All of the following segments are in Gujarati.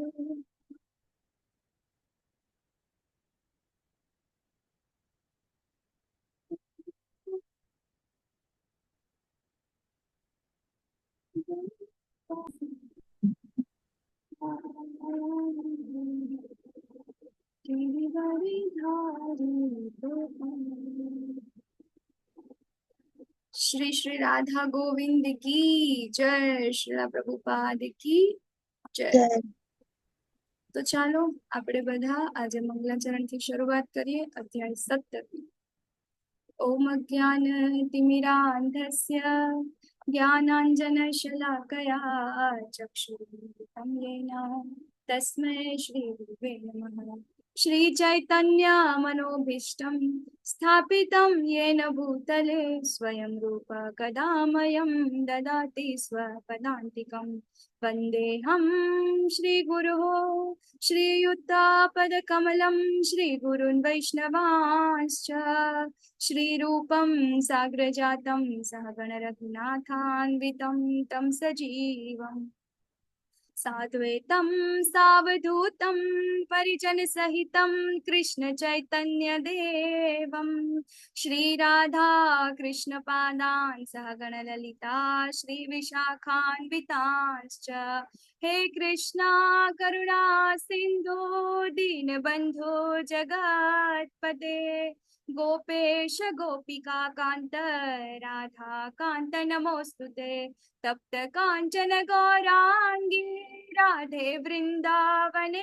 श्री श्री राधा गोविंद की जय, श्रीला प्रभुपाद की जय। તો ચાલો આપણે બધા આજે મંગલાચરણ થી શરૂઆત કરીએ। અધ્યાય 17। ઓમ અજ્ઞાન તિમિરાંધસ્ય જ્ઞાનાંજનશલાકયા ચક્ષુરુન્મિલિतं येन તસ્મૈ શ્રી ગુરવે નમઃ। શ્રી ચૈતન્ય મનોભીષ્ટં સ્થાપિतं येन भूतले स्वयं रूप कदा मह्यं ददाति स्वपदान्तिकं। वन्देऽहं श्रीगुरुः श्रीयुतापदकमलं श्रीगुरून् वैष्णवांश्च श्रीरूपं साग्रजातं सहगण रघुनाथान्वितं तं सजीवम् साद्वैतं सावधूतं परिजनसहितं कृष्ण चैतन्य देवं श्रीराधा कृष्णपादान् सहगण ललिता श्रीविशाखान्वितांश्च। हे कृष्णा करुणा सिन्धु दीनबन्धो जगत्पते गोपेश गोपिका कान्त राधा कान्त नमोस्तुते। तप्त कांचन गौरांगी राधे वृंदावनेश्वरी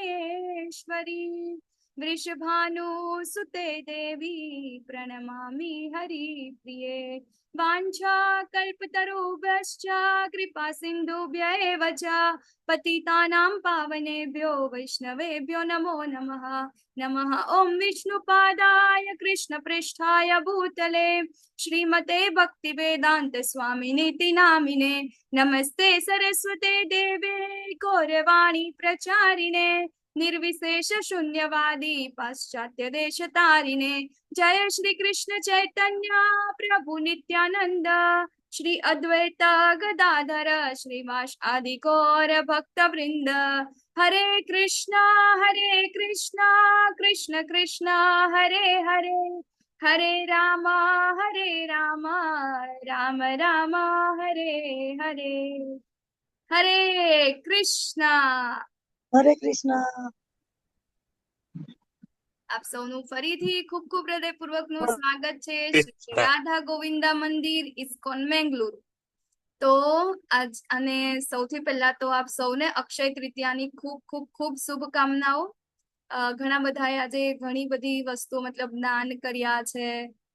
वृषभानुसुते देवी प्रणमामि हरिप्रिये। वाञ्छा कल्पतरुभ्यश्च कृपा सिन्धुभ्य एव च पतितानां पावनेभ्यो वैष्णवेभ्यो नमो नमः। नमः ओं विष्णुपादाय कृष्णपृष्ठाय भूतले श्रीमते भक्तिवेदांत स्वामिनीति नामिने। नमस्ते सरस्वते देवे गौरवाणी प्रचारिणे निर्विशेष शून्यवादी पाश्चात्य देश तारिणे। जय श्री कृष्ण चैतन्य प्रभु नित्यानंद श्री अद्वैत गदाधर श्रीवास आदि गौर भक्त वृंद। हरे कृष्णा कृष्ण कृष्ण हरे हरे हरे राम राम राम हरे हरे। हरे कृष्णा हरे कृष्णा। આપ સૌનું ફરીથી ખૂબ ખૂબ હૃદયપૂર્વકનું સ્વાગત છે શ્રી રાધા ગોવિંદા મંદિર ઇસ્કોન મેંગલુરુ। તો આજ અને સૌથી પહેલા તો આપ સૌને અક્ષય તૃતીયાની ખૂબ ખૂબ ખૂબ શુભકામનાઓ। ઘણા બધાએ આજે ઘણી બધી વસ્તુઓ મતલબ દાન કર્યા છે,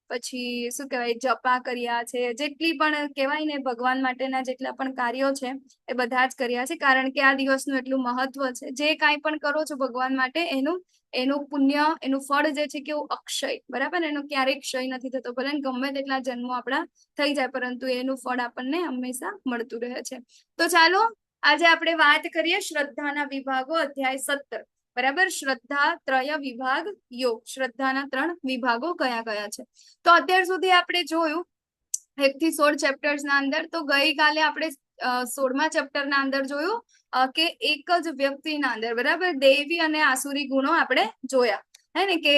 પછી શું કહેવાય જપા કર્યા છે, જેટલી પણ કહેવાય ને ભગવાન માટેના જેટલા પણ કાર્યો છે એ બધા જ કર્યા છે, કારણ કે આ દિવસનું એટલું મહત્વ છે। જે કાંઈ પણ કરો છો ભગવાન માટે એનું પુણ્ય એનું ફળ જે છે કે અક્ષય, બરાબર, એનો ક્યારેય ક્ષય નથી થતો। ભલે ગમે તેટલા જન્મો આપણા થઈ જાય પરંતુ એનું ફળ આપણને હંમેશા મળતું રહે છે। તો ચાલો આજે આપણે વાત કરીએ શ્રદ્ધાના વિભાગો અધ્યાય 17, બરાબર। શ્રદ્ધા ત્રય વિભાગ યોગ, શ્રદ્ધાના 3 વિભાગો કયા કયા છે। તો અત્યાર સુધી આપણે જોયું 1 થી 16 ચેપ્ટર્સ ના અંદર। તો ગઈકાલે આપણે 16મા ચેપ્ટર ના અંદર જોયું કે એક જ વ્યક્તિના અંદર, બરાબર, દેવી અને આસુરી ગુણો આપણે જોયા હે ને, કે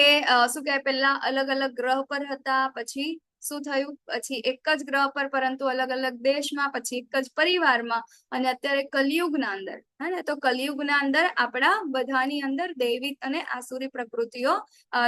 શું કહેવાય પહેલા અલગ અલગ ગ્રહ પર હતા, પછી શું થયું, પછી એક જ ગ્રહ પર પરંતુ અલગ અલગ દેશમાં, પછી એક જ પરિવારમાં, અને અત્યારે કલિયુગના અંદર હે ને। તો કલિયુગના અંદર આપણા બધાની અંદર દૈવી અને આસુરી પ્રકૃતિઓ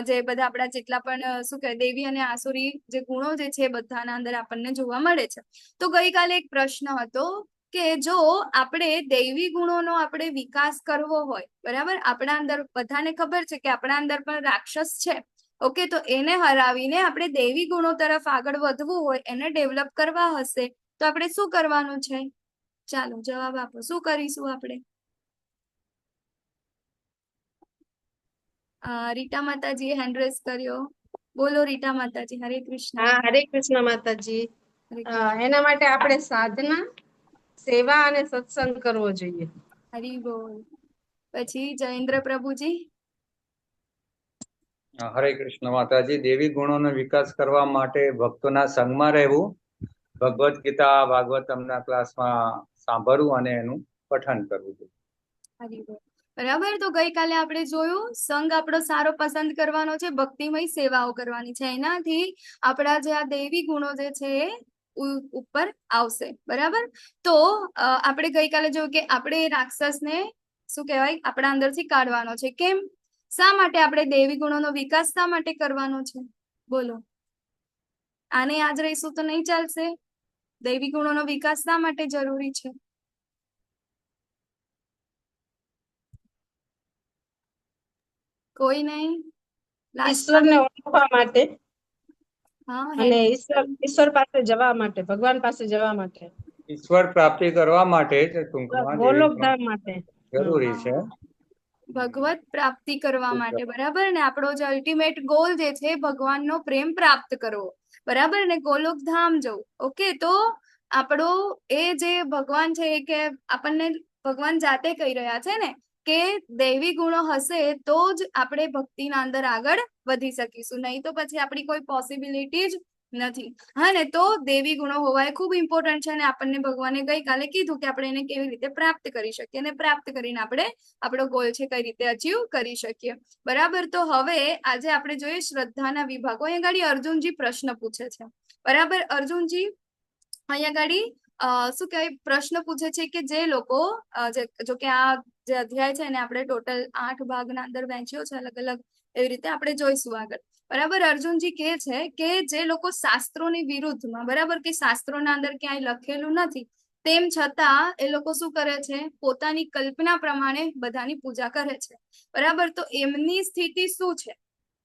જે બધા આપણા જેટલા પણ શું કહેવાય દેવી અને આસુરી જે ગુણો જે છે બધાના અંદર આપણને જોવા મળે છે। તો ગઈકાલે એક પ્રશ્ન હતો કે જો આપણે દૈવી ગુણોનો આપણે વિકાસ કરવો હોય, બરાબર, આપણા અંદર બધાને ખબર છે કે આપણા અંદર પણ રાક્ષસ છે, ઓકે, તો એને હરાવીને આપણે દૈવી ગુણો તરફ આગળ વધવું હોય, એને ડેવલપ કરવા હશે તો આપણે શું કરવાનું છે? ચાલો જવાબ આપો, શું કરીશું આપણે? રીટા માતાજીએ હેન્ડ રેઝ કર્યો, બોલો રીટા માતાજી। હરે કૃષ્ણ। હા, હરે કૃષ્ણ માતાજી। એના માટે આપણે સાધના, સેવા અને સત્સંગ કરવો જોઈએ। હરી બોલ। પછી જયેન્દ્ર પ્રભુજી। હરે કૃષ્ણ માતાજી। દેવી ગુણોનો વિકાસ કરવા માટે ભક્તોના સંગમાં રહેવું, ભગવદ ગીતા ભાગવતમના ક્લાસમાં સાંભળવું અને એનું પઠન કરવું જોઈએ। હરી બોલ। બરાબર. તો ગઈકાલે આપણે જોયું સંઘ આપણો સારો પસંદ કરવાનો છે, ભક્તિમય સેવાઓ કરવાની છે, એનાથી આપણા જે આ દૈવી ગુણો જે છે એ ઉપર આવશે. બરાબર. તો આપણે ગઈકાલે જોયું કે આપણે રાક્ષસને શું કહેવાય આપણા અંદરથી કાઢવાનો છે. કેમ? શા માટે આપણે દૈવી ગુણોનો વિકાસ શા માટે કરવાનો છે? બોલો. આને યાદ રહીશું તો નહીં ચાલશે. દૈવી ગુણોનો વિકાસ શા માટે જરૂરી છે? કોઈ નહીં? ઈશ્વરને ઓળખવા માટે હા, અને ઈશ્વર પાસે જવા માટે, ભગવાન પાસે જવા માટે, ઈશ્વર પ્રાપ્તિ કરવા માટે જ ટૂંકમાં દેવી ગોલોક ગુણ ધામ માટે. જરૂરી છે. ભગવત પ્રાપ્તિ કરવા માટે. બરાબર. ને આપણો જે અલ્ટિમેટ ગોલ જે છે ભગવાનનો પ્રેમ પ્રાપ્ત કરવો. બરાબર. ને ગોલોક ધામ જવું. ઓકે. તો આપણો એ જે ભગવાન છે એ કે આપણને ભગવાન જાતે કહી રહ્યા છે ને કે દૈવી ગુણો હશે તો જ આપણે ભક્તિના અંદર આગળ વધી શકીશું, નહીં તો પછી આપણી કોઈ પોસિબિલિટી જ નથી. હા ને. તો દેવી ગુણો હોવા એ ખૂબ ઇમ્પોર્ટન્ટ છે અને આપણને ભગવાને ગઈકાલે કીધું કે આપણે એને કેવી રીતે પ્રાપ્ત કરી શકીએ અને પ્રાપ્ત કરીને આપણે આપણો ગોલ છે કઈ રીતે અચીવ કરી શકીએ. બરાબર. તો હવે આજે આપણે જોઈએ શ્રદ્ધાના વિભાગો. અહીંયા ગાડી અર્જુનજી પ્રશ્ન પૂછે છે. બરાબર. અર્જુનજી અહીંયા ગાડી શું કહેવાય પ્રશ્ન પૂછે છે કે જે લોકો જો કે આ જે અધ્યાય છે એને આપણે ટોટલ 8 ભાગના અંદર વહેંચ્યો છે અલગ અલગ, એવી રીતે આપણે જોઈશું આગળ. બરાબર. અર્જુનજી કહે છે કે જે લોકો શાસ્ત્રોની વિરુદ્ધમાં, બરાબર, કે શાસ્ત્રોના અંદર ક્યાંય લખેલું નથી તેમ છતાં એ લોકો શું કરે છે? પોતાની કલ્પના પ્રમાણે બધાની પૂજા કરે છે. બરાબર. તો એમની સ્થિતિ શું છે?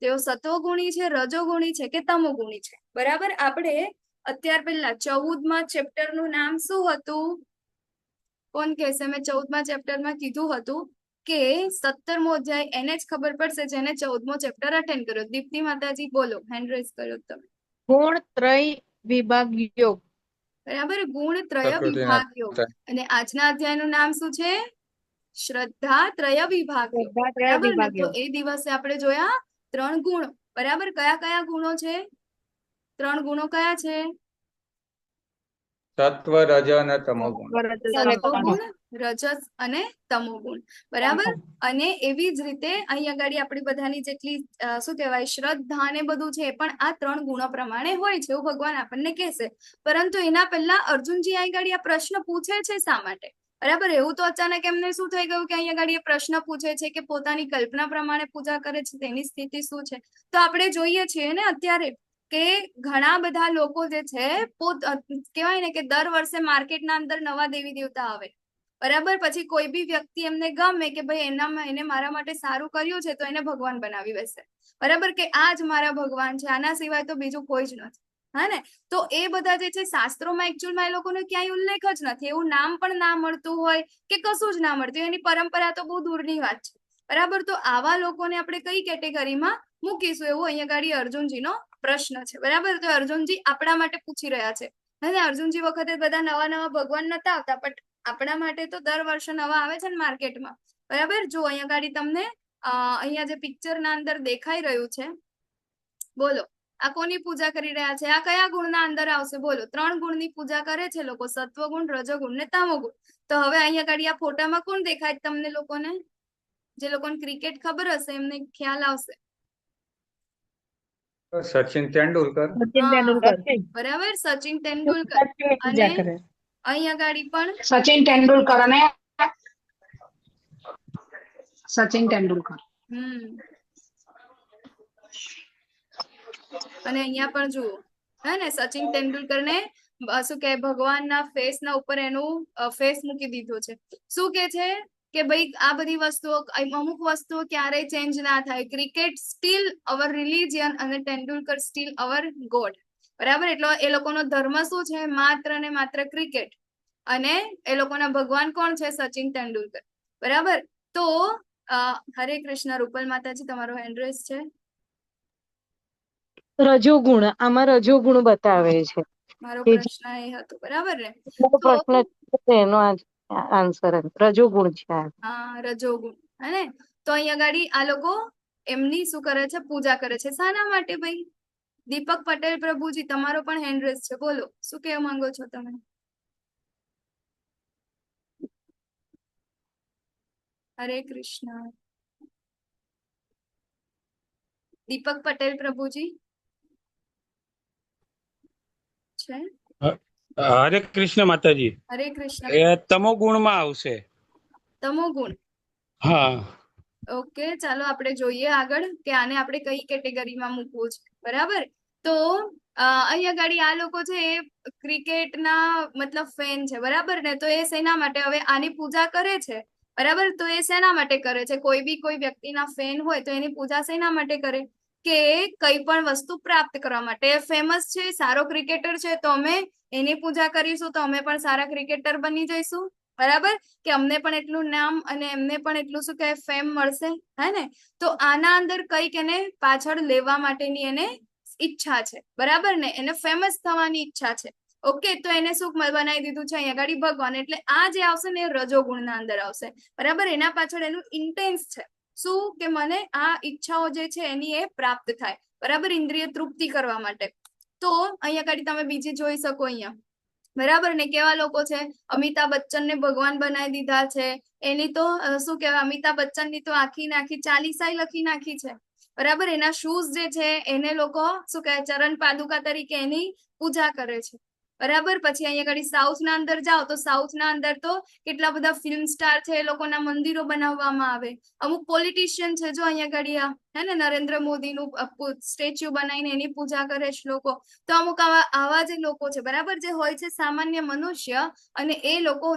તેઓ સત્વગુણી છે, રજોગુણી છે કે તમોગુણી છે? બરાબર. આપણે અત્યાર પહેલા 14મા ચેપ્ટરનું નામ શું હતું? કોણ કહેશે? મેં 14મા ચેપ્ટરમાં કીધું હતું કે 17મો અધ્યાય એને જ ખબર પડશે જેને 14મો ચેપ્ટર અટેન્ડ કર્યો. દીપ્તિ માતાજી બોલો, હેન્ડ રેઝ કર્યો તમે. ગુણ ત્રય વિભાગ યોગ. બરાબર. ગુણ ત્રય વિભાગ યોગ. અને આજના અધ્યાયનું નામ શું છે? શ્રદ્ધા ત્રય વિભાગ યોગ. બરાબર ને. તો એ દિવસે આપણે જોયા 3 ગુણ. બરાબર. કયા કયા ગુણો છે? 3 ગુણો કયા છે? સત્વ, રજ અને તમોગુણ. સત્વગુણ, રજસ અને તમોગુણ. બરાબર. અને એવી જ રીતે અહીંયા આગળ આપણી બધાની જેટલી શું કહેવાય શ્રદ્ધા ને બધું છે પણ આ 3 ગુણો પ્રમાણે હોય છે એવું ભગવાન આપણને કહેશે. પરંતુ એના પહેલા અર્જુનજી અહીં આગળ આ પ્રશ્ન પૂછે છે શા માટે? બરાબર. એવું તો અચાનક એમને શું થઈ ગયું કે અહીંયા આગળ એ પ્રશ્ન પૂછે છે કે પોતાની કલ્પના પ્રમાણે પૂજા કરે છે, તેની સ્થિતિ શું છે? તો આપણે જોઈએ છીએ ને અત્યારે કે ઘણા બધા લોકો જે છે કહેવાય ને કે દર વર્ષે માર્કેટના અંદર નવા દેવી દેવતા આવે. બરાબર. પછી કોઈ બી વ્યક્તિ એમને ગમે કે ભાઈ એને મારા માટે સારું કર્યું છે તો એને ભગવાન બનાવી બેસે. બરાબર. કે આ જ મારા ભગવાન છે, આના સિવાય તો બીજું કોઈ જ નથી. હા ને. તો એ બધા જે છે શાસ્ત્રોમાં એકચ્યુઅલમાં એ લોકોનો ક્યાંય ઉલ્લેખ જ નથી. એવું નામ પણ ના મળતું હોય કે કશું જ ના મળતું હોય. એની પરંપરા તો બહુ દૂરની વાત છે. બરાબર. તો આવા લોકોને આપણે કઈ કેટેગરીમાં મૂકીશું એવું અહીંયા ગાડી અર્જુનજીનો પ્રશ્ન છે. બરાબર. તો અર્જુનજી આપણા માટે પૂછી રહ્યા છે. અને અર્જુનજી વખતે બધા નવા નવા ભગવાન નતા આવતા પણ આપણા માટે તો દર વર્ષે નવા આવે છે ને માર્કેટમાં. બરાબર. જો અહીંયા ગાડી તમને અહીંયા જે પિક્ચરના અંદર દેખાઈ રહ્યું છે, બોલો આ કોની પૂજા કરી રહ્યા છે? આ કયા ગુણના અંદર આવશે? બોલો. 3 ગુણની પૂજા કરે છે લોકો, સત્વગુણ, રજોગુણ ને તમોગુણ. તો હવે અહીંયા ગાડી આ ફોટામાં કોણ દેખાય તમને લોકોને? જે લોકોને ક્રિકેટ ખબર હશે એમને ખ્યાલ આવશે. સચિન તેંડુલકર. બરાબર. સચિન તેંડુલકર. અને અહીંયા ગાડી પણ સચિન તેંડુલકર અને સચિન તેંડુલકર. અને અહીંયા પણ જુઓ હે ને સચિન તેંડુલકર ને શું કે ભગવાનના ફેસના ઉપર એનું ફેસ મૂકી દીધો છે. શું કે છે કે ભાઈ આ બધી વસ્તુઓ અમુક વસ્તુઓ ક્યારેય ચેન્જ ના થાય. ક્રિકેટ સ્ટીલ અવર રિલિજિયન અને તેંડુલકર સ્ટીલ અવર ગોડ. બરાબર. એટલે એ લોકોનો ધર્મ શું છે? માત્ર ને માત્ર ક્રિકેટ. અને એ લોકોના ભગવાન કોણ છે? સચિન તેંડુલકર. બરાબર. તો હરે કૃષ્ણ. રૂપલ માતાજી તમારો હેન્ડ રેઝ છે. રજોગુણ, આમાં રજોગુણ બતાવે છે. મારો પ્રશ્ન એ હતો. બરાબર ને. પ્રશ્ન એનો આન્સર રજોગુણ છે. હા, રજોગુણ. હે ને. તો અહીંયા ગાડી આ લોકો એમની શું કરે છે? પૂજા કરે છે. શાના માટે ભાઈ? દીપક પટેલ પ્રભુજી તમારો પણ હેન્ડ રેઝ છે. બોલો શું કહેવા માંગો છો તમે? હરે કૃષ્ણ. દીપક પટેલ પ્રભુજી છે? હરે કૃષ્ણ માતાજી. હરે કૃષ્ણ. એ તમો ગુણમાં આવશે. તમો ગુણ. હા. ઓકે, ચાલો આપણે જોઈએ આગળ કે આને આપણે કઈ કેટેગરીમાં મૂકવું છે. બરાબર. તો અહીંયા ગાડી આ લોકો છે એ ક્રિકેટના મતલબ ફેન છે. બરાબર ને? તો એ શેના માટે હવે આની પૂજા કરે છે? બરાબર. તો એ શેના માટે કરે છે? કોઈ વ્યક્તિના ફેન હોય તો એની પૂજા શેના માટે કરે? કે કઈ પણ વસ્તુ પ્રાપ્ત કરવા માટે. ફેમસ છે, સારો ક્રિકેટર છે, તો અમે એની પૂજા કરીશું તો અમે પણ સારા ક્રિકેટર બની જઈશું. બરાબર. કે અમને પણ એટલું નામ અને એમને પણ એટલું શું કહેવાય ફેમ મળશે. હે ને? તો આના અંદર કઈક એને પાછળ લેવા માટેની એને ઈચ્છા છે. બરાબર ને? એને ફેમસ થવાની ઈચ્છા છે. ઓકે, તો એને શું બનાવી દીધું છે અહીંયા આગળ ભગવાન. એટલે આ જે આવશે ને એ રજોગુણના અંદર આવશે. બરાબર. એના પાછળ એનું ઇન્ટેન્સ છે શું કે મને આ ઈચ્છાઓ જે છે એની એ પ્રાપ્ત થાય. બરાબર. ઇન્દ્રિય તૃપ્તિ કરવા માટે. તો અહીંયા આગળ તમે બીજી જોઈ શકો અહીંયા. બરાબર ને? કેવા લોકો છે? અમિતાભ બચ્ચન ને ભગવાન બનાવી દીધા છે. એની તો શું કહેવાય, અમિતાભ બચ્ચન ની તો આખી ચાલીસાઈ લખી નાખી છે. બરાબર. એના શૂઝ જે છે એને લોકો શું કહેવાય ચરણ પાદુકા તરીકે એની પૂજા કરે છે. બરાબર. પછી અહીંયા આગળ સાઉથના અંદર જાઓ તો સાઉથના અંદર તો કેટલા બધા ફિલ્મ સ્ટાર છે, એ લોકોના મંદિરો બનાવવામાં આવે. અમુક પોલિટિશિયન છે જો અહીંયા આગળ હે ને નરેન્દ્ર મોદીનું સ્ટેચ્યુ બનાવીને એની પૂજા કરે છે લોકો. તો અમુક આવા જે લોકો છે બરાબર, જે હોય છે સામાન્ય મનુષ્ય, અને એ લોકો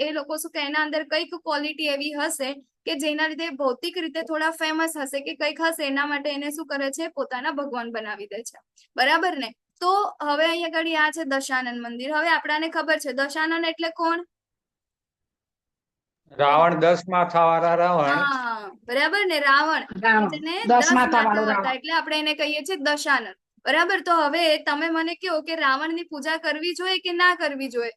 એ લોકો શું કે એના અંદર કઈક ક્વોલિટી એવી હશે કે જેના લીધે ભૌતિક રીતે થોડા ફેમસ હશે કે કઈક હશે, એના માટે એને શું કરે છે પોતાના ભગવાન બનાવી દે છે. બરાબર ને? તો હવે અહીંયા આગળ આ છે દશાનન મંદિર. હવે આપણાને ખબર છે દશાનન એટલે કોણ? રાવણ 10 માથા વાળા રાવણ. હા, બરાબર ને? રાવણ. રાવણ. જેને 10 10 માથા વાળો માથા હતા રાવણ. એટલે આપણે એને કહીએ છીએ દશાનન. બરાબર. તો હવે તમે મને કહો કે રાવણની પૂજા કરવી જોઈએ કે ના કરવી જોઈએ?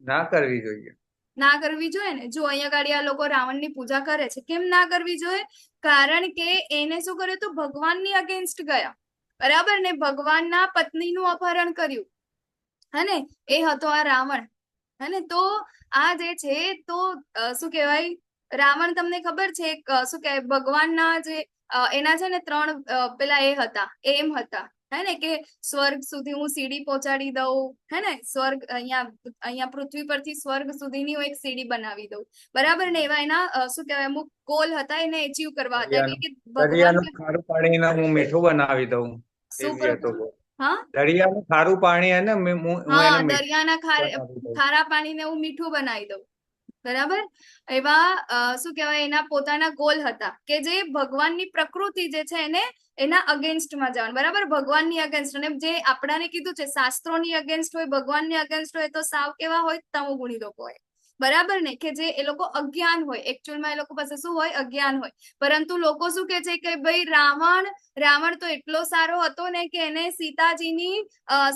ના કરવી જોઈએ. ના કરવી જોઈએ ને. જો અહીંયા ગાડી આ લોકો રાવણની પૂજા કરે છે. કેમ ના કરવી જોઈએ? કારણ કે એને શું કર્યું તું? ભગવાનની અગેન્સ્ટ ગયા. બરાબર ને? ભગવાનના પત્નીનું અપહરણ કર્યું. હે ને? એ હતો આ રાવણ. હે ને? તો આ જે છે તો શું કહેવાય, રાવણ તમને ખબર છે શું કહેવાય ભગવાનના જે એના છે ને 3 પેલા એ હતા, એમ હતા. હે ને? કે સ્વર્ગ સુધી હું સીડી પહોંચાડી દઉં. હે ને? સ્વર્ગ અહીંયા પૃથ્વી પરથી સ્વર્ગ સુધીની હું એક સીડી બનાવી દઉં. બરાબર ને? એવા એના શું કહેવાય અમુક ગોલ હતા એને અચીવ કરવા હતા કે ભગવાન દરિયાનું ખારું પાણીને હું મીઠું બનાવી દઉં. શું એવી હતો. હા દરિયાનું ખારું પાણી અને હું એને હા, મીઠું દરિયાના બનાવી દઉં. ખારા પાણીને હું મીઠું બનાવી દઉં. બરાબર. એવા શું કહેવાય એના પોતાના ગોલ હતા કે જે ભગવાનની પ્રકૃતિ જે છે એને એના અગેન્સ્ટમાં જવાનું. બરાબર. ભગવાનની અગેન્સ્ટ. અને જે આપણાને કીધું છે શાસ્ત્રોની અગેન્સ્ટ હોય, ભગવાનની અગેન્સ્ટ હોય તો સાવ કેવા હોય? તમોગુણી લોકો હોય. બરાબર ને? કે જે એ લોકો અજ્ઞાન હોય. એકચ્યુઅલમાં એ લોકો પાસે શું હોય? અજ્ઞાન હોય. પરંતુ લોકો શું કે છે કે ભાઈ રાવણ તો એટલો સારો હતો ને કે એને સીતાજીની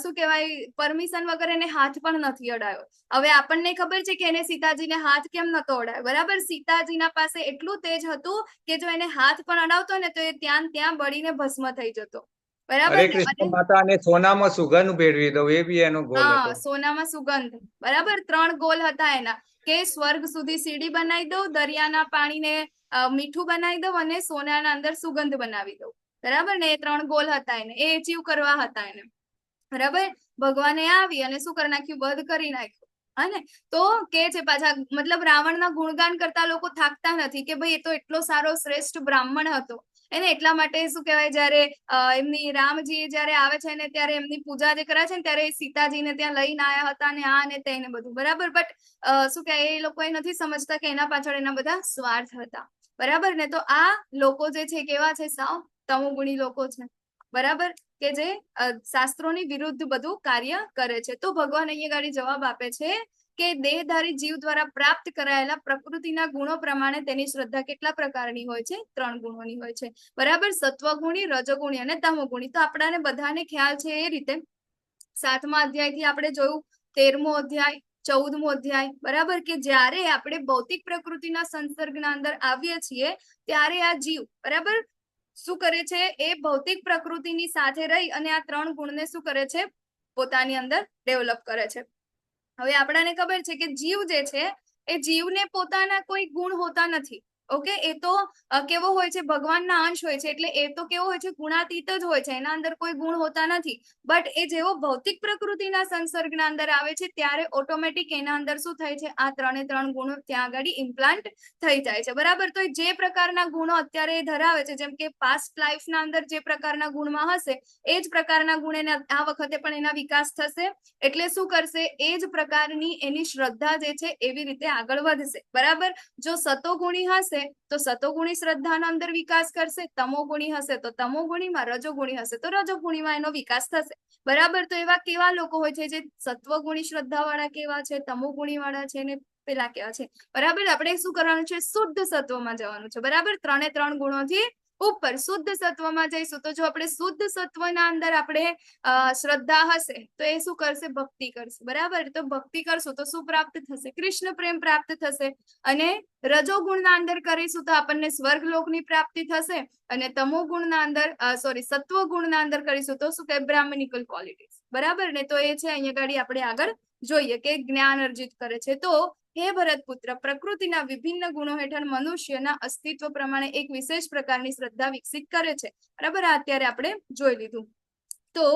શું કહેવાય પરમિશન વગર એને હાથ પણ નથી અડાયો. હવે આપણને ખબર છે કે એને સીતાજીને હાથ કેમ નતો અડાયો. બરાબર. સીતાજીના પાસે એટલું તેજ હતું કે જો એને હાથ પણ અડાવતો ને તો એ ત્યાં બળીને ભસ્મ થઈ જતો. બરાબર હરે ને? કૃષ્ણ અને માતા અને સોનામાં સુગંધ ભેળવી દઉં, એ બી એનો ગોલ હા, હતો. સોનામાં સુગંધ. બરાબર. 3 ગોલ હતા એના કે સ્વર્ગ સુધી સીડી બનાવી દઉં, દરિયાના પાણીને મીઠું બનાવી દઉં અને સોનાના અંદર સુગંધ બનાવી દઉં. બરાબર ને? એ 3 ગોલ હતા એને, એ અચીવ કરવા હતા એને. બરાબર. ભગવાને આવી અને શું કરી નાખ્યું? વધ કરી નાખ્યું. હા ને? તો કે છે પાછા મતલબ રાવણના ગુણગાન કરતા લોકો થાકતા નથી કે ભાઈ એ તો એટલો સારો શ્રેષ્ઠ બ્રાહ્મણ હતો. એને એટલા માટે શું કહેવાય જયારે એમની રામજી જયારે આવે છે ને ત્યારે એમની પૂજા જે કરે છે ને ત્યારે સીતાજીને ત્યાં લઈને આવ્યા હતા ને આ ને તેને બધું. બરાબર. બટ શું કહેવાય એ લોકો એ નથી સમજતા કે એના પાછળ એના બધા સ્વાર્થ હતા. બરાબર ને? તો આ લોકો જે છે કેવા છે? સાવ તમોગુણી લોકો છે. બરાબર. કે જે શાસ્ત્રોની વિરુદ્ધ બધું કાર્ય કરે છે. તો ભગવાન અહીંયા ગાડી જવાબ આપે છે કે દેહધારી જીવ દ્વારા પ્રાપ્ત કરાયેલા પ્રકૃતિના ગુણો પ્રમાણે તેની શ્રદ્ધા કેટલા પ્રકારની હોય છે? 3 ગુણોની હોય છે. બરાબર. સત્વગુણી, રજોગુણી અને તમોગુણી. તો આપણાને બધાને ખ્યાલ છે એ રીતે 7મા અધ્યાયથી આપણે જોયું, 13મો અધ્યાય, 14મો અધ્યાય. બરાબર. કે જ્યારે આપણે ભૌતિક પ્રકૃતિના સંસર્ગના અંદર આવીએ છીએ ત્યારે આ જીવ બરાબર શું કરે છે? એ ભૌતિક પ્રકૃતિની સાથે રહી અને આ 3 ગુણને શું કરે છે? પોતાની અંદર ડેવલપ કરે છે. હવે આપણાને ખબર છે કે જીવ જે છે એ જીવને પોતાના કોઈ ગુણ હોતા નથી. ઓકે, એ તો કેવો હોય છે, ભગવાનના અંશ હોય છે, એટલે એ તો કેવો હોય છે, ગુણાતીત જ હોય છે, એના અંદર કોઈ ગુણ હોતા નથી. બટ એ જેવો ભૌતિક પ્રકૃતિના સંસર્ગના અંદર આવે છે ત્યારે ઓટોમેટિક એના અંદર શું થાય છે, આ 3 ગુણો ત્યાં આગળ ઇમ્પ્લાન્ટ થઈ જાય છે. બરાબર, તો જે પ્રકારના ગુણો અત્યારે ધરાવે છે, જેમ કે પાસ્ટ લાઈફના અંદર જે પ્રકારના ગુણમાં હશે એ જ પ્રકારના ગુણ એને આ વખતે પણ એના વિકાસ થશે. એટલે શું કરશે, એ જ પ્રકારની એની શ્રદ્ધા જે છે એવી રીતે આગળ વધશે. બરાબર, જો સતોગુણી હશે તો સતોગુણી શ્રદ્ધાનો અંદર વિકાસ કરશે, તમોગુણી હશે તો તમોગુણીમાં, રજોગુણી હશે તો રજોગુણીમાં એનો વિકાસ થશે. બરાબર, તો એવા કેવા લોકો હોય છે જે સત્વગુણી શ્રદ્ધા વાળા કેવા છે, તમોગુણી વાળા છે ને પેલા કેવા છે. બરાબર, આપણે શું કરવાનું છે, શુદ્ધ સત્વમાં જવાનું છે. બરાબર, 3 ગુણોથી ઉપર શુદ્ધ સત્વમાં જઈશું. તો જો આપણે શુદ્ધ સત્વના અંદર આપણે શ્રદ્ધા હશે તો એ શું કરશે, ભક્તિ કરશે. બરાબર, તો ભક્તિ કરશું તો શું પ્રાપ્ત થશે, કૃષ્ણ પ્રેમ પ્રાપ્ત થશે. અને રજોગુણના અંદર કરીશું તો આપણને સ્વર્ગલોકની પ્રાપ્તિ થશે. અને તમો ગુણના અંદર સત્વ ગુણના અંદર કરીશું તો શું કહે, બ્રાહ્મણિકલ ક્વોલિટીઝ. બરાબર ને, તો એ છે અહીંયા ગાડી આપણે આગળ જોઈએ કે જ્ઞાન અર્જિત કરે છે. તો હે ભરતપુત્ર, પ્રકૃતિના વિભિન્ન ગુણો હેઠળ મનુષ્યના અસ્તિત્વ પ્રમાણે એક વિશેષ પ્રકારની શ્રદ્ધા વિકસિત કરે છે. બરાબર, આ અત્યારે આપણે જોઈ લીધું. તો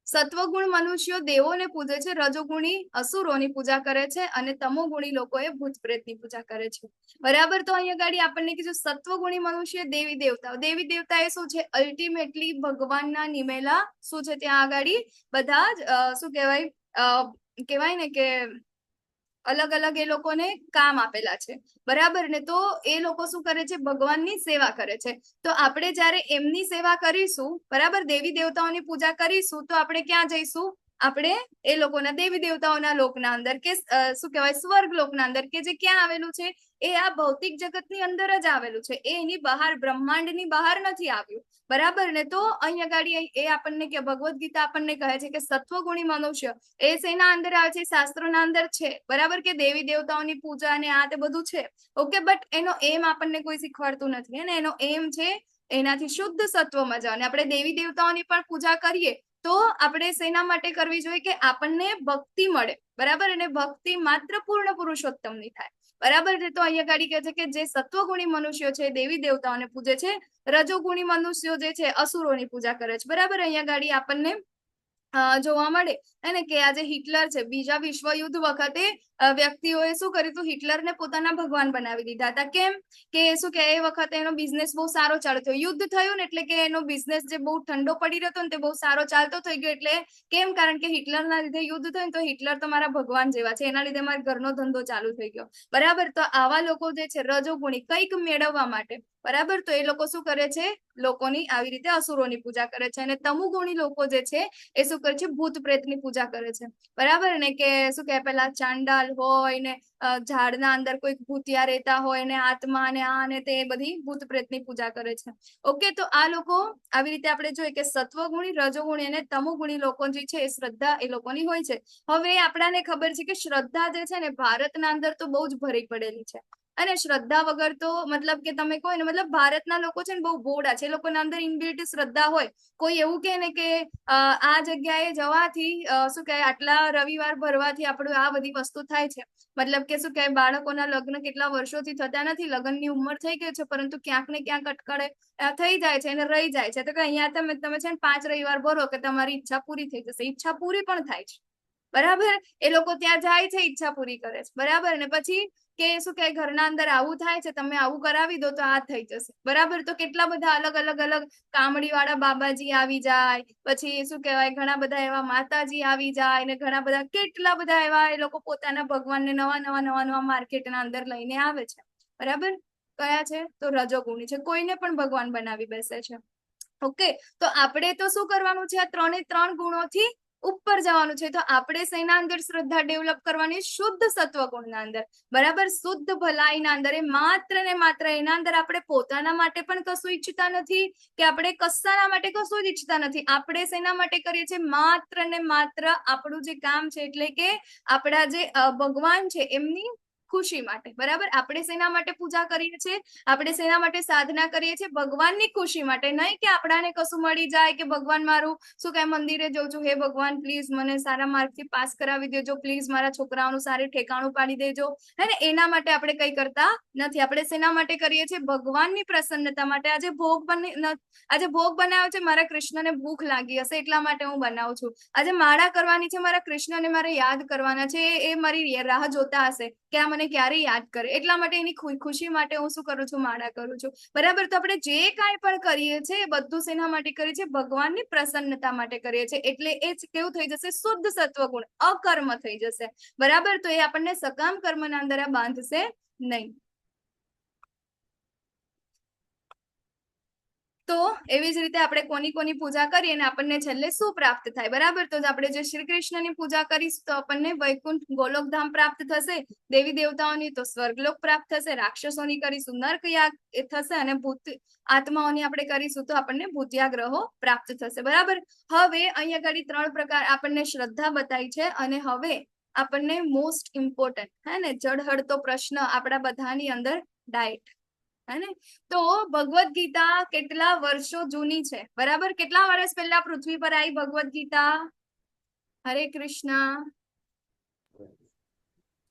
સત્વગુણ મનુષ્યો દેવોને પૂજે છે, રજોગુણી અસુરોની પૂજા કરે છે અને તમોગુણી લોકો એ ભૂત પ્રેતની પૂજા કરે છે. બરાબર, તો અહીંયા ગાડી આપણને કીધું સત્વગુણી મનુષ્ય દેવી દેવતાઓ. દેવી દેવતા એ શું છે, અલ્ટિમેટલી ભગવાનના નિમેલા શું છે, ત્યાં આગાડી બધા જ શું કહેવાય ને કે અલગ અલગ એ લોકોને કામ આપેલા છે. બરાબર ને, તો એ લોકો શું કરે છે, ભગવાનની સેવા કરે છે. તો આપણે જ્યારે એમની સેવા કરીશું, બરાબર, દેવી દેવતાઓની પૂજા કરીશું તો આપણે ક્યાં જઈશું, આપણે એ લોકોના દેવી દેવતાઓના લોકના અંદર કે શું કહેવાય, સ્વર્ગ લોકના અંદર, કે જે ક્યાં આવેલું છે, એ આ ભૌતિક જગતની અંદર જ આવેલું છે, એ એની બહાર બ્રહ્માંડની બહાર નથી આવ્યું. બરાબર ને, તો અહીંયા ગાડી એ આપણને કે ભગવદ્ ગીતા આપણને કહે છે કે સત્વગુણી મનુષ્ય એ શેના અંદર આવે છે, શાસ્ત્રોના અંદર છે. બરાબર, કે દેવી દેવતાઓની પૂજા ને આ તે બધું છે. ઓકે, બટ એનો એમ આપણને કોઈ શીખવાડતું નથી. અને એનો એમ છે એનાથી શુદ્ધ સત્વમાં જવાનું. આપણે દેવી દેવતાઓની પણ પૂજા કરીએ તો આપણે શેના માટે કરવી જોઈએ, કે આપણને ભક્તિ મળે. બરાબર, અને ભક્તિ માત્ર પૂર્ણ પુરુષોત્તમની થાય. બરાબર છે, તો અહીંયા ગાડી કહે છે કે જે સત્વગુણી મનુષ્યો છે દેવી દેવતાઓને પૂજે છે, રજોગુણી મનુષ્યો જે છે અસુરોની પૂજા કરે છે. બરાબર, અહીંયા ગાડી આપણને જોવા મળે અને કે આજે હિટલર છે, બીજા વિશ્વયુદ્ધ વખતે વ્યક્તિઓએ શું કર્યું હતું, હિટલરને પોતાના ભગવાન બનાવી દીધા હતા. કેમ કે શું કે એ વખતે એનો બિઝનેસ બહુ સારો ચાલતો, યુદ્ધ થયું ને એટલે કે એનો બિઝનેસ જે બહુ ઠંડો પડી રહ્યો હતો ને તે બહુ સારો ચાલતો થઈ ગયો. એટલે કેમ, કારણ કે હિટલરના લીધે યુદ્ધ થયું, તો હિટલર તો મારા ભગવાન જેવા છે, એના લીધે મારા ઘરનો ધંધો ચાલુ થઈ ગયો. બરાબર, તો આવા લોકો જે છે રજોગુણી કંઈક મેળવવા માટે, બરાબર, તો એ લોકો શું કરે છે, લોકોની આવી રીતે અસુરોની પૂજા કરે છે. અને તમોગુણી લોકો જે છે એ શું કરે છે, ભૂત પ્રેતની પૂજા કરે છે. બરાબર ને, કે શું કે પેલા ચાંડાલ હોય ને ઝાડના અંદર કોઈ ભૂતિયા રહેતા હોય ને આત્મા ને આ ને તે બધી ભૂત પ્રેતની પૂજા કરે છે. ઓકે, તો આ લોકો આવી રીતે આપણે જોઈએ કે સત્વગુણી, રજોગુણી અને તમોગુણી લોકો જે છે એ શ્રદ્ધા એ લોકોની હોય છે. હવે આપણાને ખબર છે કે શ્રદ્ધા જે છે ને ભારતના અંદર તો બહુ જ ભરી પડેલી છે. અને શ્રદ્ધા વગર તો મતલબ કે તમે કહો ને, મતલબ ભારતના લોકો છે ને બહુ બોડા છે, એ લોકોના અંદર ઇનબિલ્ટ શ્રદ્ધા હોય. કોઈ એવું કહે ને કે આ જગ્યાએ જવાથી શું કહે, આટલા રવિવાર ભરવાથી આપણું આ બધી વસ્તુ થાય છે. મતલબ કે શું કહે, બાળકોના લગ્ન કેટલા વર્ષોથી થતા નથી, લગ્નની ઉંમર થઈ ગઈ છે, પરંતુ ક્યાંક ને ક્યાંક અટકળે થઈ જાય છે અને રહી જાય છે. તો કે અહીંયા તમે છે ને 5 રવિવાર ભરો કે તમારી ઈચ્છા પૂરી થઈ જશે. ઈચ્છા પૂરી પણ થાય છે. બરાબર, એ લોકો ત્યાં જાય છે, ઈચ્છા પૂરી કરે છે. બરાબર, ને પછી કે શું કે ઘરના અંદર આવું થાય છે, તમે આવું કરાવી દો તો આ થઈ જશે. બરાબર, તો કેટલા બધા અલગ અલગ કામડી વાળા બાબાજી આવી જાય, પછી શું કહેવાય, ઘણા બધા એવા માતાજી આવી જાય ને ઘણા બધા કેટલા બધા એવા એ લોકો પોતાના ભગવાનને નવા માર્કેટના અંદર લઈને આવે છે. બરાબર, કયા છે, તો રજોગુણી છે, કોઈને પણ ભગવાન બનાવી બેસે છે. ઓકે, તો આપણે તો શું કરવાનું છે, આ 3 ગુણોથી ઉપર જવાનું છે. તો આપણે શેના અંદર શ્રદ્ધા ડેવલપ કરવાની, શુદ્ધ સત્વગુણના અંદર. બરાબર, શુદ્ધ ભલાઈના અંદર. એ માત્ર ને માત્ર એના અંદર આપણે પોતાના માટે પણ કશું ઈચ્છતા નથી, કે આપણે કશાના માટે કશું જ ઈચ્છતા નથી. આપણે શેના માટે કરીએ છીએ, માત્ર ને માત્ર આપણું જે કામ છે, એટલે કે આપણા જે ભગવાન છે એમની ખુશી માટે, બરાબર? આપણે શેના માટે પૂજા કરીએ છીએ? આપણે શેના માટે સાધના કરીએ છીએ? ભગવાનની ખુશી માટે, નહીં કે આપણાને કશું મળી જાય કે ભગવાન મારું શું કે મંદિરે જઉં છું, હે ભગવાન પ્લીઝ મને સારા માર્કથી પાસ કરાવી દેજો, પ્લીઝ મારા છોકરાઓનું સારું ઠેકાણું પાડી દેજો, હે ને? એના માટે આપણે કઈ કરતા નથી. આપણે શેના માટે કરીએ છીએ? ભગવાનની પ્રસન્નતા માટે. આજે ભોગ બનાવ્યો છે, મારા કૃષ્ણને ભૂખ લાગી હશે એટલા માટે હું બનાવું છું. આજે માળા કરવાની છે, મારા કૃષ્ણને મારે યાદ કરવાના છે, એ મારી રાહ જોતા હશે કે આ મને ક્યારે યાદ કરે, એટલા માટે એની ખુશી માટે હું શું કરું છું? માળા કરું છું, બરાબર? તો આપણે જે કાંઈ પણ કરીએ છીએ એ બધું શેના માટે કરીએ છીએ? ભગવાનની પ્રસન્નતા માટે કરીએ છીએ. એટલે એ કેવું થઈ જશે? શુદ્ધ સત્વગુણ, અકર્મ થઈ જશે, બરાબર? તો એ આપણને સકામ કર્મના અંદર આ બાંધશે નહીં. તો એવી જ રીતે આપણે કોની કોની પૂજા કરીએ અને આપણને છેલ્લે શું પ્રાપ્ત થાય, બરાબર? તો આપણે જે શ્રી કૃષ્ણની પૂજા કરીશું તો આપણને વૈકુંઠ ગોલોકધામ પ્રાપ્ત થશે, દેવી દેવતાઓની તો સ્વર્ગલોક પ્રાપ્ત થશે, રાક્ષસોની કરીશું નર્ક યાગ એ થશે, અને ભૂત આત્માઓની આપણે કરીશું તો આપણને ભૂતિયા ગ્રહો પ્રાપ્ત થશે, બરાબર? હવે અહીંયા આગળ 3 પ્રકાર આપણને શ્રદ્ધા બતાવી છે, અને હવે આપણને મોસ્ટ ઇમ્પોર્ટન્ટ, હે ને, જડહળતો પ્રશ્ન આપણા બધાની અંદર ડાયટ, હે ને? તો ભગવદ ગીતા કેટલા વર્ષો જૂની છે, બરાબર? કેટલા વર્ષ પહેલા પૃથ્વી પર આવી ભગવદ ગીતા? હરે કૃષ્ણ.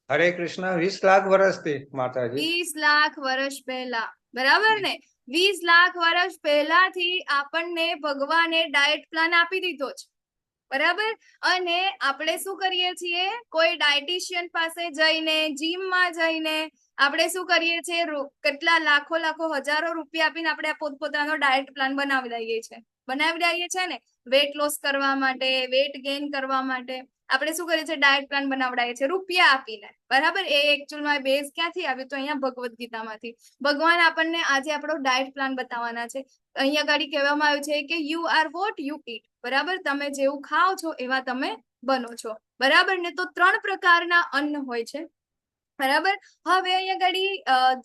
હરે કૃષ્ણ. 20 લાખ વર્ષથી માતાજી. 20 લાખ વર્ષ પહેલા, બરાબર ને? 20 લાખ વર્ષ પહેલાથી આપણને ભગવાને ડાયટ પ્લાન આપી દીધો છે, બરાબર? અને આપણે શું કરીએ છીએ? કોઈ ડાયટિશિયન પાસે જઈને, જીમમાં જઈને આપણે શું કરીએ છીએ? કેટલા લાખો હજારો રૂપિયા આપીને આપણે પોતપોતાનો ડાયટ પ્લાન બનાવી દઈએ છે ને, વેટ લોસ કરવા માટે, વેટ ગેઇન કરવા માટે આપણે શું કરીએ છીએ? ડાયટ પ્લાન બનાવડાવીએ છીએ રૂપિયા આપીને, બરાબર? એ એકચ્યુઅલમાં બેઝ ક્યાંથી આવ્યું? તો અહીંયા ભગવદ ગીતામાંથી. ભગવાન આપણને આજે આપણો ડાયટ પ્લાન બતાવવાના છે. અહીંયા ગાડી કહેવામાં આવ્યું છે કે યુ આર વોટ યુ ઈટ, બરાબર? તમે જેવું ખાઓ છો એવા તમે બનો છો, બરાબર ને? તો 3 પ્રકારના અન્ન હોય છે, બરાબર? હવે અહીંયા ગાડી